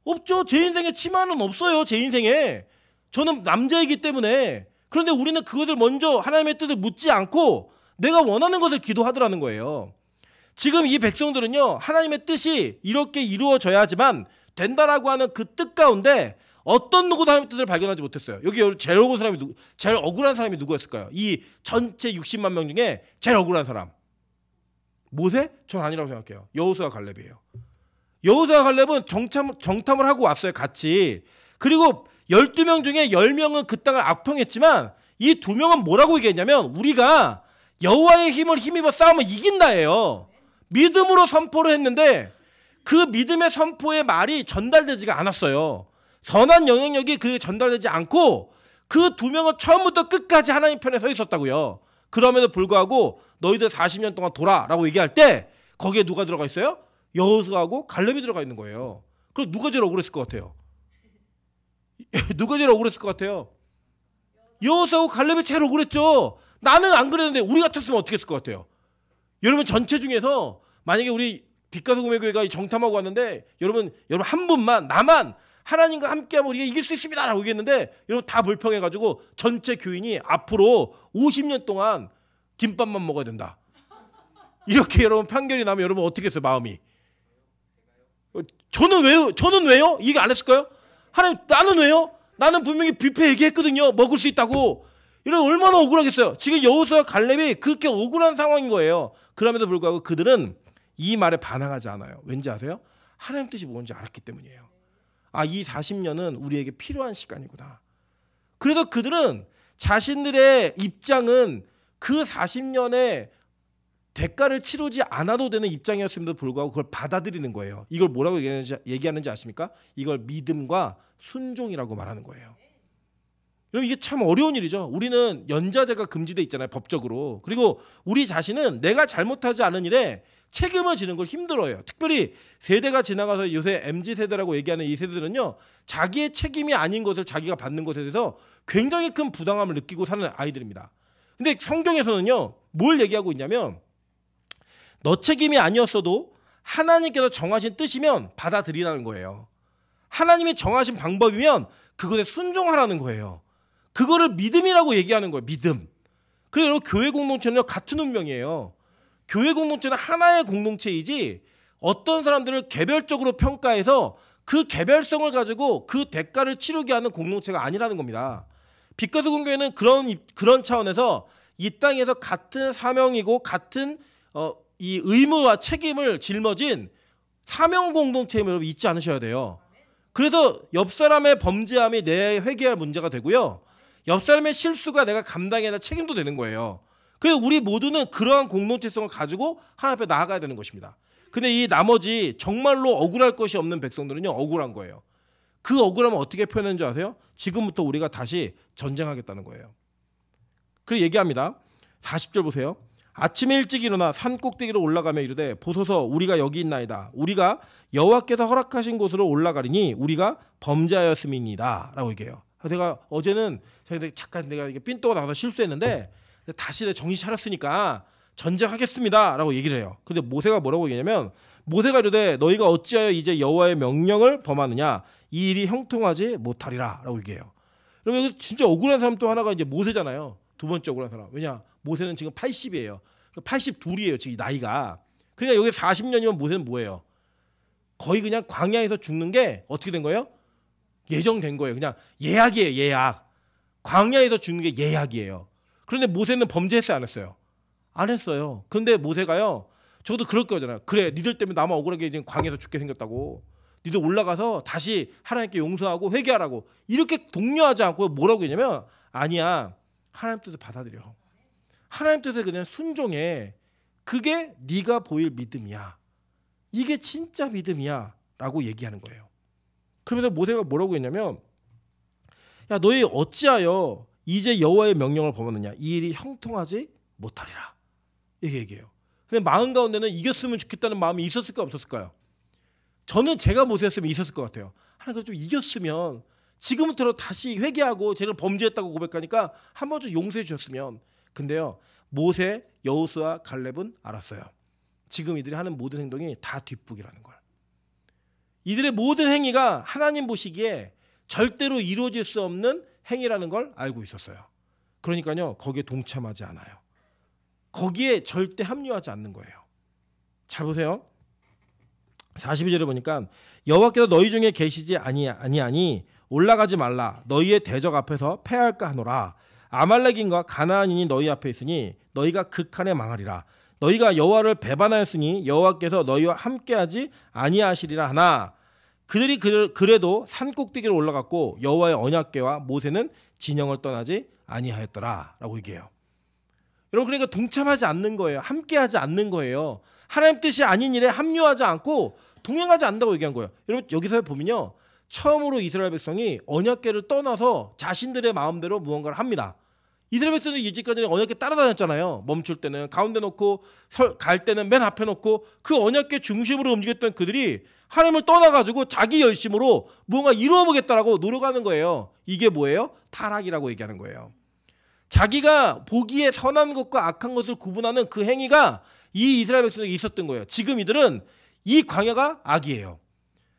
없죠. 제 인생에 치마는 없어요. 제 인생에. 저는 남자이기 때문에. 그런데 우리는 그것을 먼저 하나님의 뜻을 묻지 않고 내가 원하는 것을 기도하더라는 거예요. 지금 이 백성들은요. 하나님의 뜻이 이렇게 이루어져야지만 된다라고 하는 그 뜻 가운데 어떤 누구도 하나님의 뜻을 발견하지 못했어요. 여기 제일 억울한 사람이 누구였을까요? 이 전체 60만 명 중에 제일 억울한 사람. 모세? 전 아니라고 생각해요. 여호수아 갈렙이에요. 여호수아 갈렙은 정탐을 하고 왔어요. 같이. 그리고 12명 중에 10명은 그 땅을 악평했지만 이 2명은 뭐라고 얘기했냐면 우리가 여호와의 힘을 힘입어 싸우면 이긴다예요. 믿음으로 선포를 했는데 그 믿음의 선포의 말이 전달되지가 않았어요. 선한 영향력이 그 전달되지 않고 그 2명은 처음부터 끝까지 하나님 편에 서 있었다고요. 그럼에도 불구하고 너희들 40년 동안 돌아라고 얘기할 때 거기에 누가 들어가 있어요? 여호수아하고 갈렙이 들어가 있는 거예요. 그럼 누가 제일 억울했을 것 같아요? 누가 제일 억울했을 것 같아요? 여호수아하고 갈렙이 제일 억울했죠. 나는 안 그랬는데 우리 같았으면 어떻게 했을 것 같아요? 여러분 전체 중에서 만약에 우리 빛과 소금의 교회가 정탐하고 왔는데 여러분 한 분만 나만 하나님과 함께하면 우리가 이길 수 있습니다 라고 얘기했는데 여러분 다 불평해가지고 전체 교인이 앞으로 50년 동안 김밥만 먹어야 된다. 이렇게 여러분 판결이 나면 여러분 어떻게 했어요 마음이? 저는 왜요? 이게 안 했을까요? 하나님 나는 왜요? 나는 분명히 뷔페 얘기했거든요. 먹을 수 있다고. 이런 얼마나 억울하겠어요. 지금 여호수아 갈렙이 그렇게 억울한 상황인 거예요. 그럼에도 불구하고 그들은 이 말에 반항하지 않아요. 왠지 아세요? 하나님 뜻이 뭔지 알았기 때문이에요. 이 40년은 우리에게 필요한 시간이구나. 그래서 그들은 자신들의 입장은 그 40년의 대가를 치르지 않아도 되는 입장이었음에도 불구하고 그걸 받아들이는 거예요. 이걸 뭐라고 얘기하는지 아십니까? 이걸 믿음과 순종이라고 말하는 거예요. 여러분 이게 참 어려운 일이죠. 우리는 연좌제가 금지돼 있잖아요. 법적으로. 그리고 우리 자신은 내가 잘못하지 않은 일에 책임을 지는 걸 힘들어요. 특별히 세대가 지나가서 요새 MZ세대라고 얘기하는 이 세대들은요. 자기의 책임이 아닌 것을 자기가 받는 것에 대해서 굉장히 큰 부당함을 느끼고 사는 아이들입니다. 근데 성경에서는요. 뭘 얘기하고 있냐면 너 책임이 아니었어도 하나님께서 정하신 뜻이면 받아들이라는 거예요. 하나님이 정하신 방법이면 그것에 순종하라는 거예요. 그거를 믿음이라고 얘기하는 거예요. 믿음. 그래서 여러분 교회 공동체는요. 같은 운명이에요. 교회 공동체는 하나의 공동체이지 어떤 사람들을 개별적으로 평가해서 그 개별성을 가지고 그 대가를 치르게 하는 공동체가 아니라는 겁니다. 빛과 소금 교회는 그런 차원에서 이 땅에서 같은 사명이고 같은 이 의무와 책임을 짊어진 사명 공동체임을 여러분 잊지 않으셔야 돼요. 그래서 옆 사람의 범죄함이 내 회개할 문제가 되고요. 옆 사람의 실수가 내가 감당해야 할 책임도 되는 거예요. 그래서 우리 모두는 그러한 공동체성을 가지고 하나님 앞에 나아가야 되는 것입니다. 근데 이 나머지 정말로 억울할 것이 없는 백성들은요. 억울한 거예요. 그 억울함을 어떻게 표현하는 줄 아세요? 지금부터 우리가 다시 전쟁하겠다는 거예요. 그리고 얘기합니다. 40절 보세요. 아침에 일찍 일어나 산 꼭대기로 올라가며 이르되 보소서 우리가 여기 있나이다. 우리가 여호와께서 허락하신 곳으로 올라가리니 우리가 범죄하였음이니이다 라고 얘기해요. 내가 어제는 잠깐 내가 삔또가 나와서 실수했는데 다시 정신 차렸으니까 전쟁하겠습니다 라고 얘기를 해요. 근데 모세가 뭐라고 얘기하냐면 모세가 이르되 너희가 어찌하여 이제 여호와의 명령을 범하느냐 이 일이 형통하지 못하리라 라고 얘기해요. 그러면 진짜 억울한 사람 또 하나가 이제 모세잖아요. 두 번째 억울한 사람. 왜냐 모세는 지금 80이에요. 82이에요 지금 나이가. 그러니까 여기 40년이면 모세는 뭐예요? 거의 그냥 광야에서 죽는 게 어떻게 된 거예요? 예정된 거예요. 그냥 예약이에요. 예약. 광야에서 죽는 게 예약이에요. 그런데 모세는 범죄했어요? 안 했어요? 안 했어요. 그런데 모세가요. 저도 그럴 거잖아요. 그래, 니들 때문에 나만 억울하게 지금 광야에서 죽게 생겼다고. 니들 올라가서 다시 하나님께 용서하고 회개하라고. 이렇게 독려하지 않고 뭐라고 했냐면 아니야. 하나님 뜻을 받아들여. 하나님 뜻에 그냥 순종해. 그게 네가 보일 믿음이야. 이게 진짜 믿음이야 라고 얘기하는 거예요. 그러면서 모세가 뭐라고 했냐면 야 너희 어찌하여 이제 여호와의 명령을 범하느냐 이 일이 형통하지 못하리라 이렇게 얘기해요. 근데 마음 가운데는 이겼으면 좋겠다는 마음이 있었을까 없었을까요? 저는 제가 모세였으면 있었을 것 같아요. 하나님 좀 이겼으면 지금부터 다시 회개하고 제가 범죄했다고 고백하니까 한 번 좀 용서해 주셨으면. 근데요 모세, 여호수아, 갈렙은 알았어요. 지금 이들이 하는 모든 행동이 다 뒷북이라는 걸. 이들의 모든 행위가 하나님 보시기에 절대로 이루어질 수 없는 행위라는 걸 알고 있었어요. 그러니까요 거기에 동참하지 않아요. 거기에 절대 합류하지 않는 거예요. 잘 보세요. 42절에 보니까 여호와께서 너희 중에 계시지 아니하니 올라가지 말라. 너희의 대적 앞에서 패할까 하노라. 아말렉인과 가나안인이 너희 앞에 있으니 너희가 극한에 망하리라. 너희가 여호와를 배반하였으니 여호와께서 너희와 함께하지 아니하시리라 하나 그들이 그래도 산 꼭대기로 올라갔고 여호와의 언약궤와 모세는 진영을 떠나지 아니하였더라 라고 얘기해요. 여러분 그러니까 동참하지 않는 거예요. 함께하지 않는 거예요. 하나님 뜻이 아닌 일에 합류하지 않고 동행하지 않는다고 얘기한 거예요. 여러분 여기서 보면요 처음으로 이스라엘 백성이 언약궤를 떠나서 자신들의 마음대로 무언가를 합니다. 이스라엘 백성은 이제까지는 언약궤 따라다녔잖아요. 멈출 때는 가운데 놓고 갈 때는 맨 앞에 놓고 그 언약궤 중심으로 움직였던 그들이 하나님을 떠나가지고 자기 열심으로 무언가 이루어보겠다라고 노력하는 거예요. 이게 뭐예요? 타락이라고 얘기하는 거예요. 자기가 보기에 선한 것과 악한 것을 구분하는 그 행위가 이 이스라엘 백성에게 있었던 거예요. 지금 이들은 이 광야가 악이에요.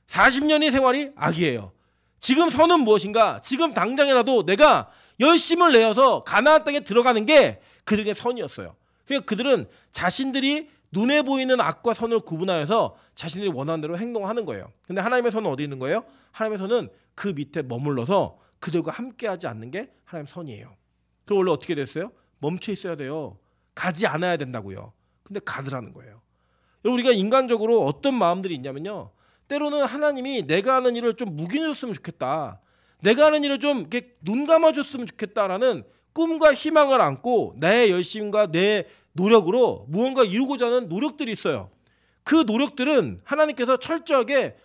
40년의 생활이 악이에요. 지금 선은 무엇인가? 지금 당장이라도 내가 열심을 내어서 가나안 땅에 들어가는 게 그들의 선이었어요. 그러니까 그들은 자신들이 눈에 보이는 악과 선을 구분하여서 자신들이 원하는 대로 행동하는 거예요. 근데 하나님의 선은 어디 있는 거예요? 하나님의 선은 그 밑에 머물러서 그들과 함께하지 않는 게 하나님의 선이에요. 그럼 원래 어떻게 됐어요? 멈춰 있어야 돼요. 가지 않아야 된다고요. 근데 가더라는 거예요. 여러분 우리가 인간적으로 어떤 마음들이 있냐면요. 때로는 하나님이 내가 하는 일을 좀 묵인해줬으면 좋겠다. 내가 하는 일을 좀 이렇게 눈 감아줬으면 좋겠다라는 꿈과 희망을 안고 내 열심과 내 노력으로 무언가 이루고자 하는 노력들이 있어요. 그 노력들은 하나님께서 철저하게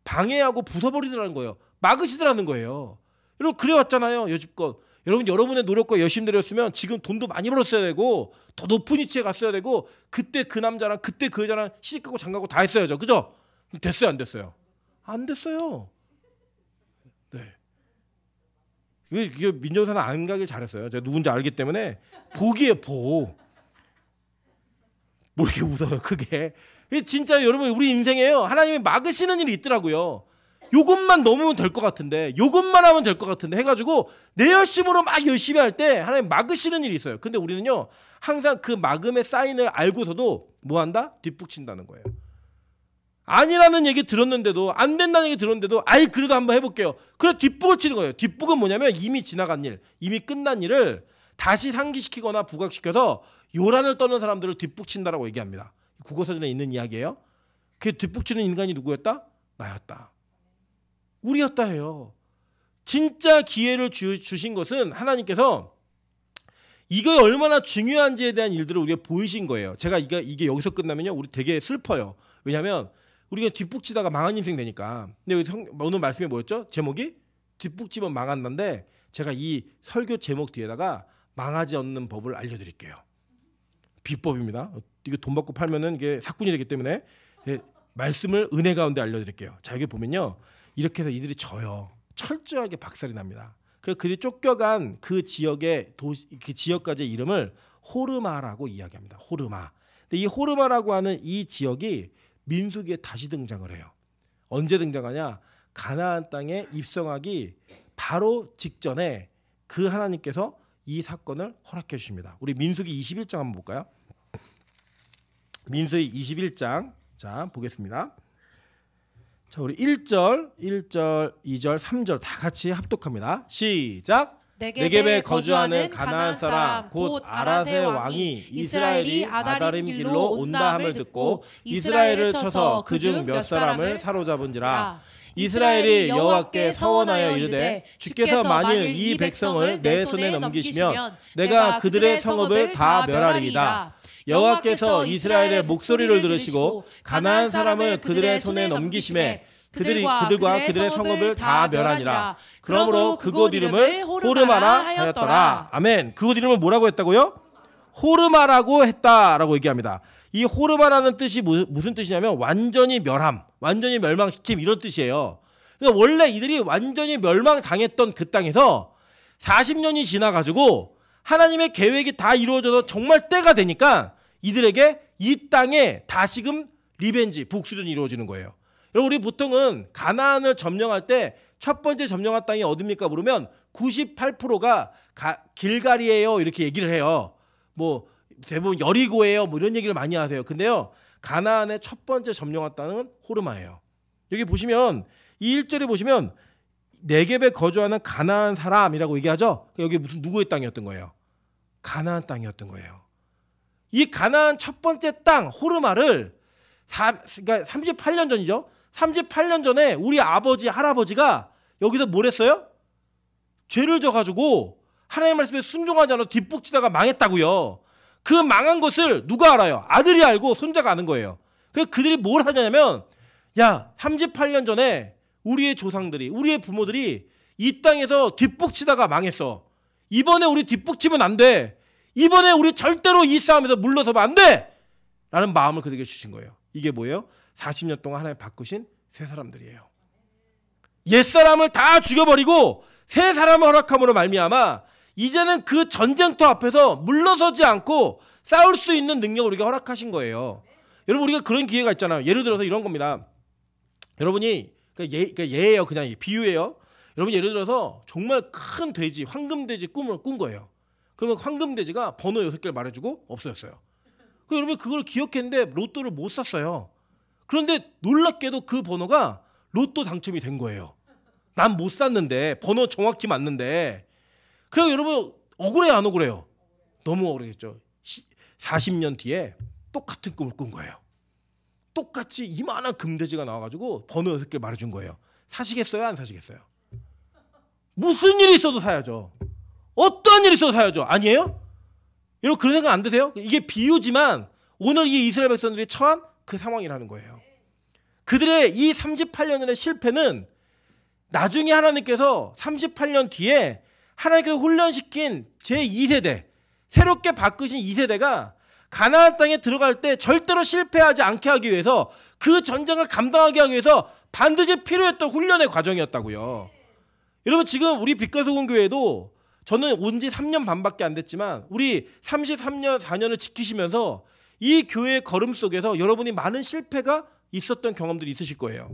방해하고 부숴버리더라는 거예요. 막으시더라는 거예요. 여러분 그래왔잖아요. 여지껏. 여러분 여러분의 노력과 열심들였으면 지금 돈도 많이 벌었어야 되고 더 높은 위치에 갔어야 되고 그때 그 남자랑 그때 그 여자랑 시집가고 장가고 다 했어야죠. 그죠? 됐어요 안 됐어요? 안 됐어요. 네. 이게 민정사는 안 가길 잘했어요. 제가 누군지 알기 때문에 복이에요 복. 뭐 이렇게 웃어요 크게. 진짜 여러분 우리 인생에요 하나님이 막으시는 일이 있더라고요. 요것만 넘으면 될 것 같은데 요것만 하면 될 것 같은데 해가지고 내 열심으로 막 열심히 할 때 하나님 막으시는 일이 있어요. 근데 우리는요 항상 그 막음의 사인을 알고서도 뭐한다? 뒷북친다는 거예요. 아니라는 얘기 들었는데도 안 된다는 얘기 들었는데도 아이 그래도 한번 해볼게요. 그래서 뒷북을 치는 거예요. 뒷북은 뭐냐면 이미 지나간 일 이미 끝난 일을 다시 상기시키거나 부각시켜서 요란을 떠는 사람들을 뒷북친다라고 얘기합니다. 국어사전에 있는 이야기예요. 그 뒷북치는 인간이 누구였다? 나였다. 우리였다 해요. 진짜 기회를 주신 것은 하나님께서 이거 얼마나 중요한지에 대한 일들을 우리가 보이신 거예요. 제가 이게 여기서 끝나면요 우리 되게 슬퍼요. 왜냐하면 우리가 뒷북치다가 망한 인생 되니까. 근데 오늘 말씀이 뭐였죠? 제목이 뒷북치면 망한다인데 제가 이 설교 제목 뒤에다가 망하지 않는 법을 알려드릴게요. 비법입니다. 이거 돈 받고 팔면은 이게 사건이 되기 때문에 말씀을 은혜 가운데 알려드릴게요. 자 여기 보면요 이렇게 해서 이들이 져요. 철저하게 박살이 납니다. 그래서 그들이 쫓겨간 그 지역의 그 지역까지의 이름을 호르마라고 이야기합니다. 호르마. 근데 이 호르마라고 하는 이 지역이 민수기에 다시 등장을 해요. 언제 등장하냐? 가나안 땅에 입성하기 바로 직전에 그 하나님께서 이 사건을 허락해 주십니다. 우리 민수기 21장 한번 볼까요? 민수기 21장 자 보겠습니다. 자, 우리 1절, 2절, 3절 다 같이 합독합니다. 시작. 네겝에 거주하는 가나안 사람 곧 아랏의 왕이 이스라엘이 아다림 길로 온다 함을 듣고 이스라엘을 쳐서 그중 몇 사람을 사로잡은지라. 이스라엘이 여호와께 서원하여 이르되 주께서 만일 이 백성을 내 손에 넘기시면 내가 그들의 성읍을 다 멸하리이다. 여호와께서 이스라엘의 목소리를 들으시고 가나안 사람을 그들의 손에 넘기심에 그들과 그들의 성읍을 다 멸하니라. 그러므로 그곳 이름을 호르마라 하였더라. 아멘. 그곳 이름을 뭐라고 했다고요? 호르마라고 했다라고 얘기합니다. 이 호르마라는 뜻이 무슨 뜻이냐면 완전히 멸함, 완전히 멸망시킴 이런 뜻이에요. 그러니까 원래 이들이 완전히 멸망당했던 그 땅에서 40년이 지나가지고 하나님의 계획이 다 이루어져서 정말 때가 되니까 이들에게 이 땅에 다시금 리벤지, 복수전이 이루어지는 거예요. 여러분, 우리 보통은 가나안을 점령할 때 첫 번째 점령한 땅이 어딥니까 물으면 98%가 길갈이에요 이렇게 얘기를 해요. 뭐 대부분 여리고예요 뭐 이런 얘기를 많이 하세요. 근데요, 가나안의 첫 번째 점령한 땅은 호르마예요. 여기 보시면 이 1절에 보시면 네겝에 거주하는 가나안 사람이라고 얘기하죠. 여기 무슨 누구의 땅이었던 거예요? 가나안 땅이었던 거예요. 이 가나안 첫 번째 땅 호르마를 그러니까 38년 전이죠. 38년 전에 우리 아버지 할아버지가 여기서 뭘 했어요? 죄를 져가지고 하나님 말씀에 순종하지 않아 뒷북치다가 망했다고요. 그 망한 것을 누가 알아요? 아들이 알고 손자가 아는 거예요. 그래서 그들이 뭘 하냐면, 야, 38년 전에 우리의 조상들이, 우리의 부모들이 이 땅에서 뒷북치다가 망했어. 이번에 우리 뒷북치면 안 돼. 이번에 우리 절대로 이 싸움에서 물러서면 안 돼. 라는 마음을 그들에게 주신 거예요. 이게 뭐예요? 40년 동안 하나님 바꾸신 새 사람들이에요. 옛사람을 다 죽여버리고 새 사람을 허락함으로 말미암아 이제는 그 전쟁터 앞에서 물러서지 않고 싸울 수 있는 능력을 우리가 허락하신 거예요. 여러분, 우리가 그런 기회가 있잖아요. 예를 들어서 이런 겁니다. 여러분이 예예요. 그냥 비유예요. 여러분, 예를 들어서 정말 큰 돼지, 황금돼지 꿈을 꾼 거예요. 그러면 황금돼지가 번호 6개를 말해주고 없어졌어요. 여러분, 그걸 기억했는데 로또를 못 샀어요. 그런데 놀랍게도 그 번호가 로또 당첨이 된 거예요. 난 못 샀는데, 번호 정확히 맞는데. 그래서 여러분, 억울해요, 안 억울해요? 너무 억울하겠죠. 40년 뒤에 똑같은 꿈을 꾼 거예요. 똑같이 이만한 금돼지가 나와가지고 번호 6개를 말해준 거예요. 사시겠어요? 안 사시겠어요? 무슨 일이 있어도 사야죠. 어떤 일이 있어도 사야죠. 아니에요? 여러분, 그런 생각 안 드세요? 이게 비유지만 오늘 이 이스라엘 백성들이 처한 그 상황이라는 거예요. 그들의 이 38년의 실패는 나중에 하나님께서 38년 뒤에 하나님께서 훈련시킨 제2세대, 새롭게 바꾸신 2세대가 가나안 땅에 들어갈 때 절대로 실패하지 않게 하기 위해서, 그 전쟁을 감당하게 하기 위해서 반드시 필요했던 훈련의 과정이었다고요. 여러분, 지금 우리 빛깔소금 교회도 저는 온 지 3년 반밖에 안 됐지만 우리 33년, 4년을 지키시면서 이 교회의 걸음 속에서 여러분이 많은 실패가 있었던 경험들이 있으실 거예요.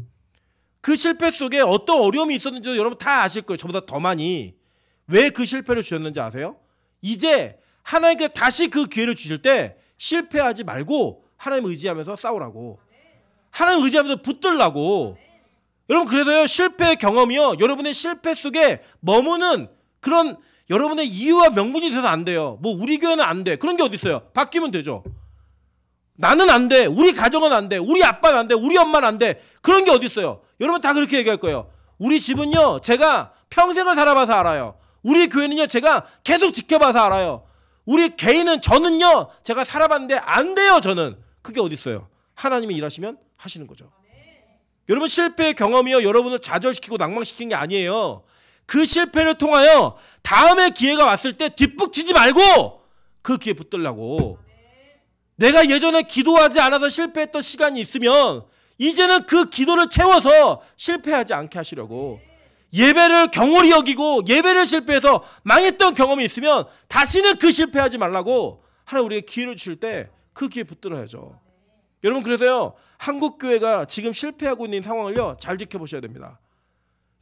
그 실패 속에 어떤 어려움이 있었는지도 여러분 다 아실 거예요. 저보다 더 많이. 왜 그 실패를 주셨는지 아세요? 이제 하나님께서 다시 그 기회를 주실 때 실패하지 말고 하나님 의지하면서 싸우라고. 하나님 의지하면서 붙들라고. 여러분, 그래서요, 실패의 경험이요, 여러분의 실패 속에 머무는 그런 여러분의 이유와 명분이 돼서 안 돼요. 뭐 우리 교회는 안 돼. 그런 게 어디 있어요? 바뀌면 되죠. 나는 안 돼. 우리 가정은 안 돼. 우리 아빠는 안 돼. 우리 엄마는 안 돼. 그런 게 어디 있어요? 여러분 다 그렇게 얘기할 거예요. 우리 집은요, 제가 평생을 살아봐서 알아요. 우리 교회는요, 제가 계속 지켜봐서 알아요. 우리 개인은, 저는요, 제가 살아봤는데 안 돼요. 저는. 그게 어디 있어요? 하나님이 일하시면 하시는 거죠. 여러분, 실패의 경험이요, 여러분을 좌절시키고 낭망시키는 게 아니에요. 그 실패를 통하여 다음에 기회가 왔을 때 뒷북치지 말고 그 기회 붙들라고. 내가 예전에 기도하지 않아서 실패했던 시간이 있으면 이제는 그 기도를 채워서 실패하지 않게 하시려고. 예배를 경홀히 여기고 예배를 실패해서 망했던 경험이 있으면 다시는 그 실패하지 말라고 하나님 우리에게 기회를 주실 때 그 기회 붙들어야죠. 여러분, 그래서요, 한국교회가 지금 실패하고 있는 상황을요, 잘 지켜보셔야 됩니다.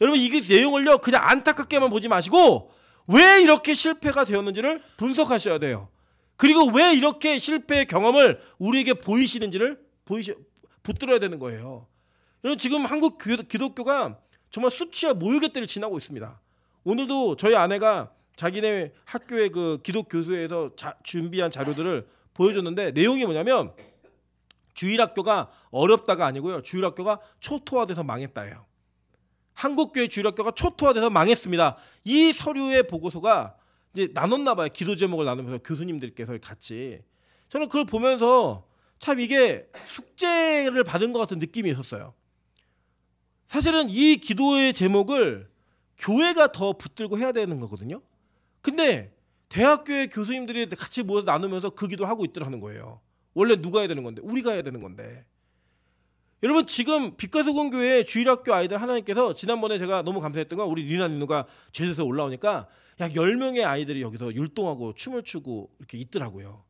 여러분, 이 내용을요, 그냥 안타깝게만 보지 마시고 왜 이렇게 실패가 되었는지를 분석하셔야 돼요. 그리고 왜 이렇게 실패의 경험을 우리에게 보이시는지를 붙들어야 되는 거예요. 여러분 지금 한국 기독교가 정말 수치와 모욕의 때를 지나고 있습니다. 오늘도 저희 아내가 자기네 학교의 그 기독 교수회에서 준비한 자료들을 보여줬는데 내용이 뭐냐면 주일학교가 어렵다가 아니고요. 주일학교가 초토화돼서 망했다예요. 한국교회 주일학교가 초토화돼서 망했습니다. 이 서류의 보고서가 이제 나눴나 봐요. 기도 제목을 나누면서 교수님들께서 같이. 저는 그걸 보면서 참 이게 숙제를 받은 것 같은 느낌이 있었어요. 사실은 이 기도의 제목을 교회가 더 붙들고 해야 되는 거거든요. 근데 대학교의 교수님들이 같이 모여서 나누면서 그 기도를 하고 있더라는 거예요. 원래 누가 해야 되는 건데? 우리가 해야 되는 건데. 여러분 지금 빛과 소금 교회 주일학교 아이들 하나님께서 지난번에 제가 너무 감사했던 건 우리 리나 누가 제주도에서 올라오니까 약 10명의 아이들이 여기서 율동하고 춤을 추고 이렇게 있더라고요.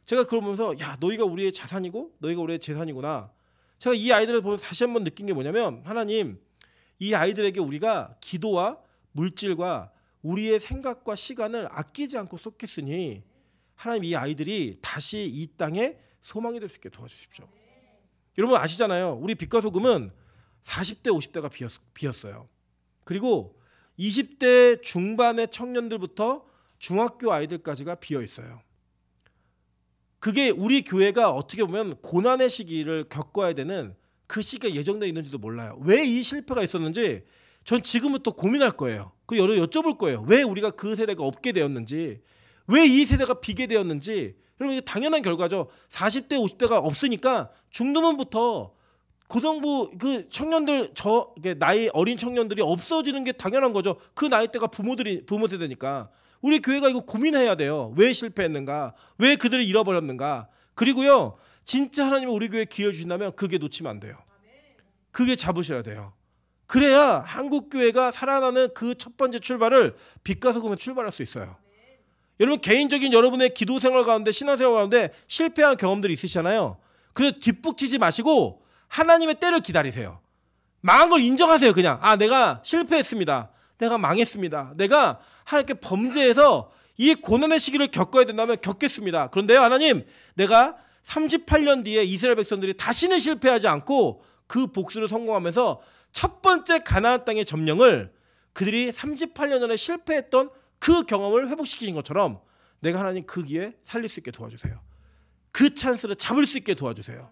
제가 그걸 보면서 야 너희가 우리의 자산이고 너희가 우리의 재산이구나. 제가 이 아이들을 보면서 다시 한번 느낀 게 뭐냐면 하나님 이 아이들에게 우리가 기도와 물질과 우리의 생각과 시간을 아끼지 않고 쏟겠으니 하나님 이 아이들이 다시 이 땅에 소망이 될 수 있게 도와주십시오. 여러분 아시잖아요. 우리 빛과 소금은 40대 50대가 비었어요. 그리고 20대 중반의 청년들부터 중학교 아이들까지가 비어 있어요. 그게 우리 교회가 어떻게 보면 고난의 시기를 겪어야 되는 그 시기가 예정되어 있는지도 몰라요. 왜 이 실패가 있었는지 전 지금부터 고민할 거예요. 그리고 여쭤볼 거예요. 왜 우리가 그 세대가 없게 되었는지, 왜 이 세대가 비게 되었는지. 여러분 이게 당연한 결과죠. 40대 50대가 없으니까 중도문부터 고등부 그 청년들 나이 어린 청년들이 없어지는 게 당연한 거죠. 그 나이대가 부모 세대니까. 우리 교회가 이거 고민해야 돼요. 왜 실패했는가? 왜 그들을 잃어버렸는가? 그리고요. 진짜 하나님이 우리 교회에 기회를 주신다면 그게 놓치면 안 돼요. 그게 잡으셔야 돼요. 그래야 한국 교회가 살아나는 그 첫 번째 출발을 빛과 소금에 출발할 수 있어요. 여러분 개인적인 여러분의 기도 생활 가운데 신앙생활 가운데 실패한 경험들이 있으시잖아요. 그래서 뒷북치지 마시고 하나님의 때를 기다리세요. 망한 걸 인정하세요. 그냥 내가 실패했습니다. 내가 망했습니다. 내가 하나님께 범죄해서 이 고난의 시기를 겪어야 된다면 겪겠습니다. 그런데요 하나님 내가 38년 뒤에 이스라엘 백성들이 다시는 실패하지 않고 그 복수를 성공하면서 첫 번째 가나안 땅의 점령을 그들이 38년 전에 실패했던 그 경험을 회복시키신 것처럼 내가 하나님 그 기회에 살릴 수 있게 도와주세요. 그 찬스를 잡을 수 있게 도와주세요.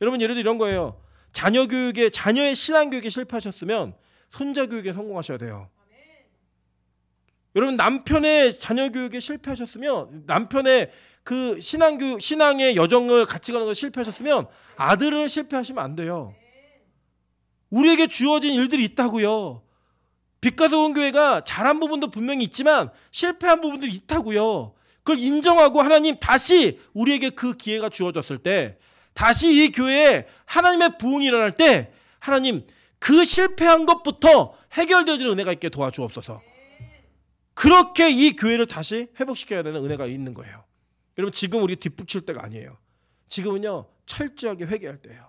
여러분 예를 들어 이런 거예요. 자녀의 신앙교육에 실패하셨으면 손자 교육에 성공하셔야 돼요. 여러분 남편의 자녀 교육에 실패하셨으면 남편의 그 신앙의 여정을 같이 가는 걸 실패하셨으면 아들을 실패하시면 안 돼요. 우리에게 주어진 일들이 있다고요. 빛과 소금 교회가 잘한 부분도 분명히 있지만 실패한 부분도 있다고요. 그걸 인정하고 하나님 다시 우리에게 그 기회가 주어졌을 때 다시 이 교회에 하나님의 부흥이 일어날 때 하나님 그 실패한 것부터 해결되어지는 은혜가 있게 도와주옵소서. 그렇게 이 교회를 다시 회복시켜야 되는 은혜가 있는 거예요. 여러분 지금 우리 뒷북칠 때가 아니에요. 지금은요 철저하게 회개할 때예요.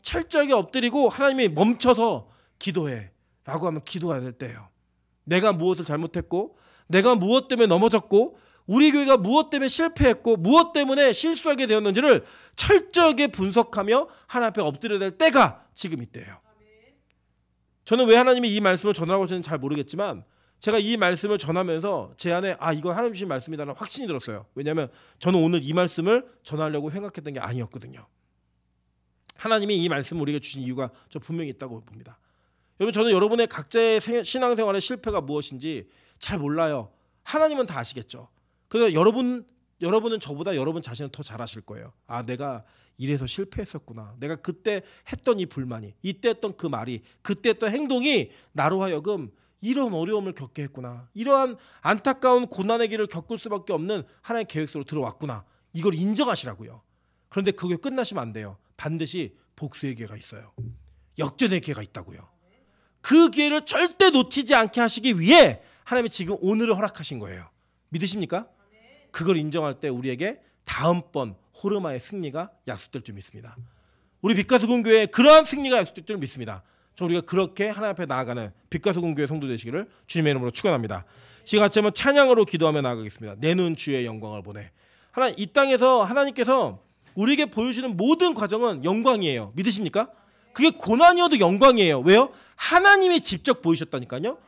철저하게 엎드리고 하나님이 멈춰서 기도해 라고 하면 기도해야 될 때예요. 내가 무엇을 잘못했고 내가 무엇 때문에 넘어졌고 우리 교회가 무엇 때문에 실패했고 무엇 때문에 실수하게 되었는지를 철저하게 분석하며 하나님 앞에 엎드려야 될 때가 지금 이때예요. 저는 왜 하나님이 이 말씀을 전하라고 하시는지 잘 모르겠지만 제가 이 말씀을 전하면서 제 안에 이거 하나님 주신 말씀이다라는 확신이 들었어요. 왜냐하면 저는 오늘 이 말씀을 전하려고 생각했던 게 아니었거든요. 하나님이 이 말씀을 우리에게 주신 이유가 저 분명히 있다고 봅니다. 여러분 저는 여러분의 각자의 신앙생활의 실패가 무엇인지 잘 몰라요. 하나님은 다 아시겠죠. 그래서 여러분은 저보다 여러분 자신을 더 잘 아실 거예요. 내가 이래서 실패했었구나. 내가 그때 했던 이 불만이, 이때 했던 그 말이, 그때 했던 행동이 나로 하여금 이런 어려움을 겪게 했구나. 이러한 안타까운 고난의 길을 겪을 수밖에 없는 하나님의 계획 속으로 들어왔구나. 이걸 인정하시라고요. 그런데 그게 끝나시면 안 돼요. 반드시 복수의 기회가 있어요. 역전의 기회가 있다고요. 그 기회를 절대 놓치지 않게 하시기 위해 하나님이 지금 오늘을 허락하신 거예요. 믿으십니까? 그걸 인정할 때 우리에게 다음번 호르마의 승리가 약속될 줄 믿습니다. 우리 빛과 소금 교회에 그러한 승리가 약속될 줄 믿습니다. 저 우리가 그렇게 하나님 앞에 나아가는 빛과 소금 교회 성도 되시기를 주님의 이름으로 축원합니다. 시간 같이 한번 찬양으로 기도하며 나아가겠습니다. 내 눈 주의 영광을 보내. 이 땅에서 하나님께서 우리에게 보여주시는 모든 과정은 영광이에요. 믿으십니까? 그게 고난이어도 영광이에요. 왜요? 하나님이 직접 보이셨다니까요.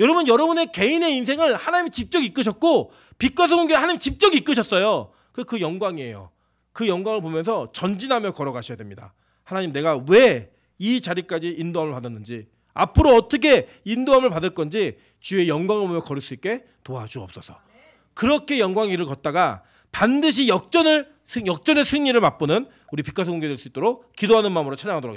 여러분, 여러분의 개인의 인생을 하나님이 직접 이끄셨고 빛과 소금교회 하나님이 직접 이끄셨어요. 그 영광이에요. 그 영광을 보면서 전진하며 걸어가셔야 됩니다. 하나님, 내가 왜 이 자리까지 인도함을 받았는지, 앞으로 어떻게 인도함을 받을 건지 주의 영광을 보며 걸을 수 있게 도와주옵소서. 그렇게 영광의 길을 걷다가 반드시 역전의 승리를 맛보는 우리 빛과 소금교회 될 수 있도록 기도하는 마음으로 찬양하도록 하겠습니다.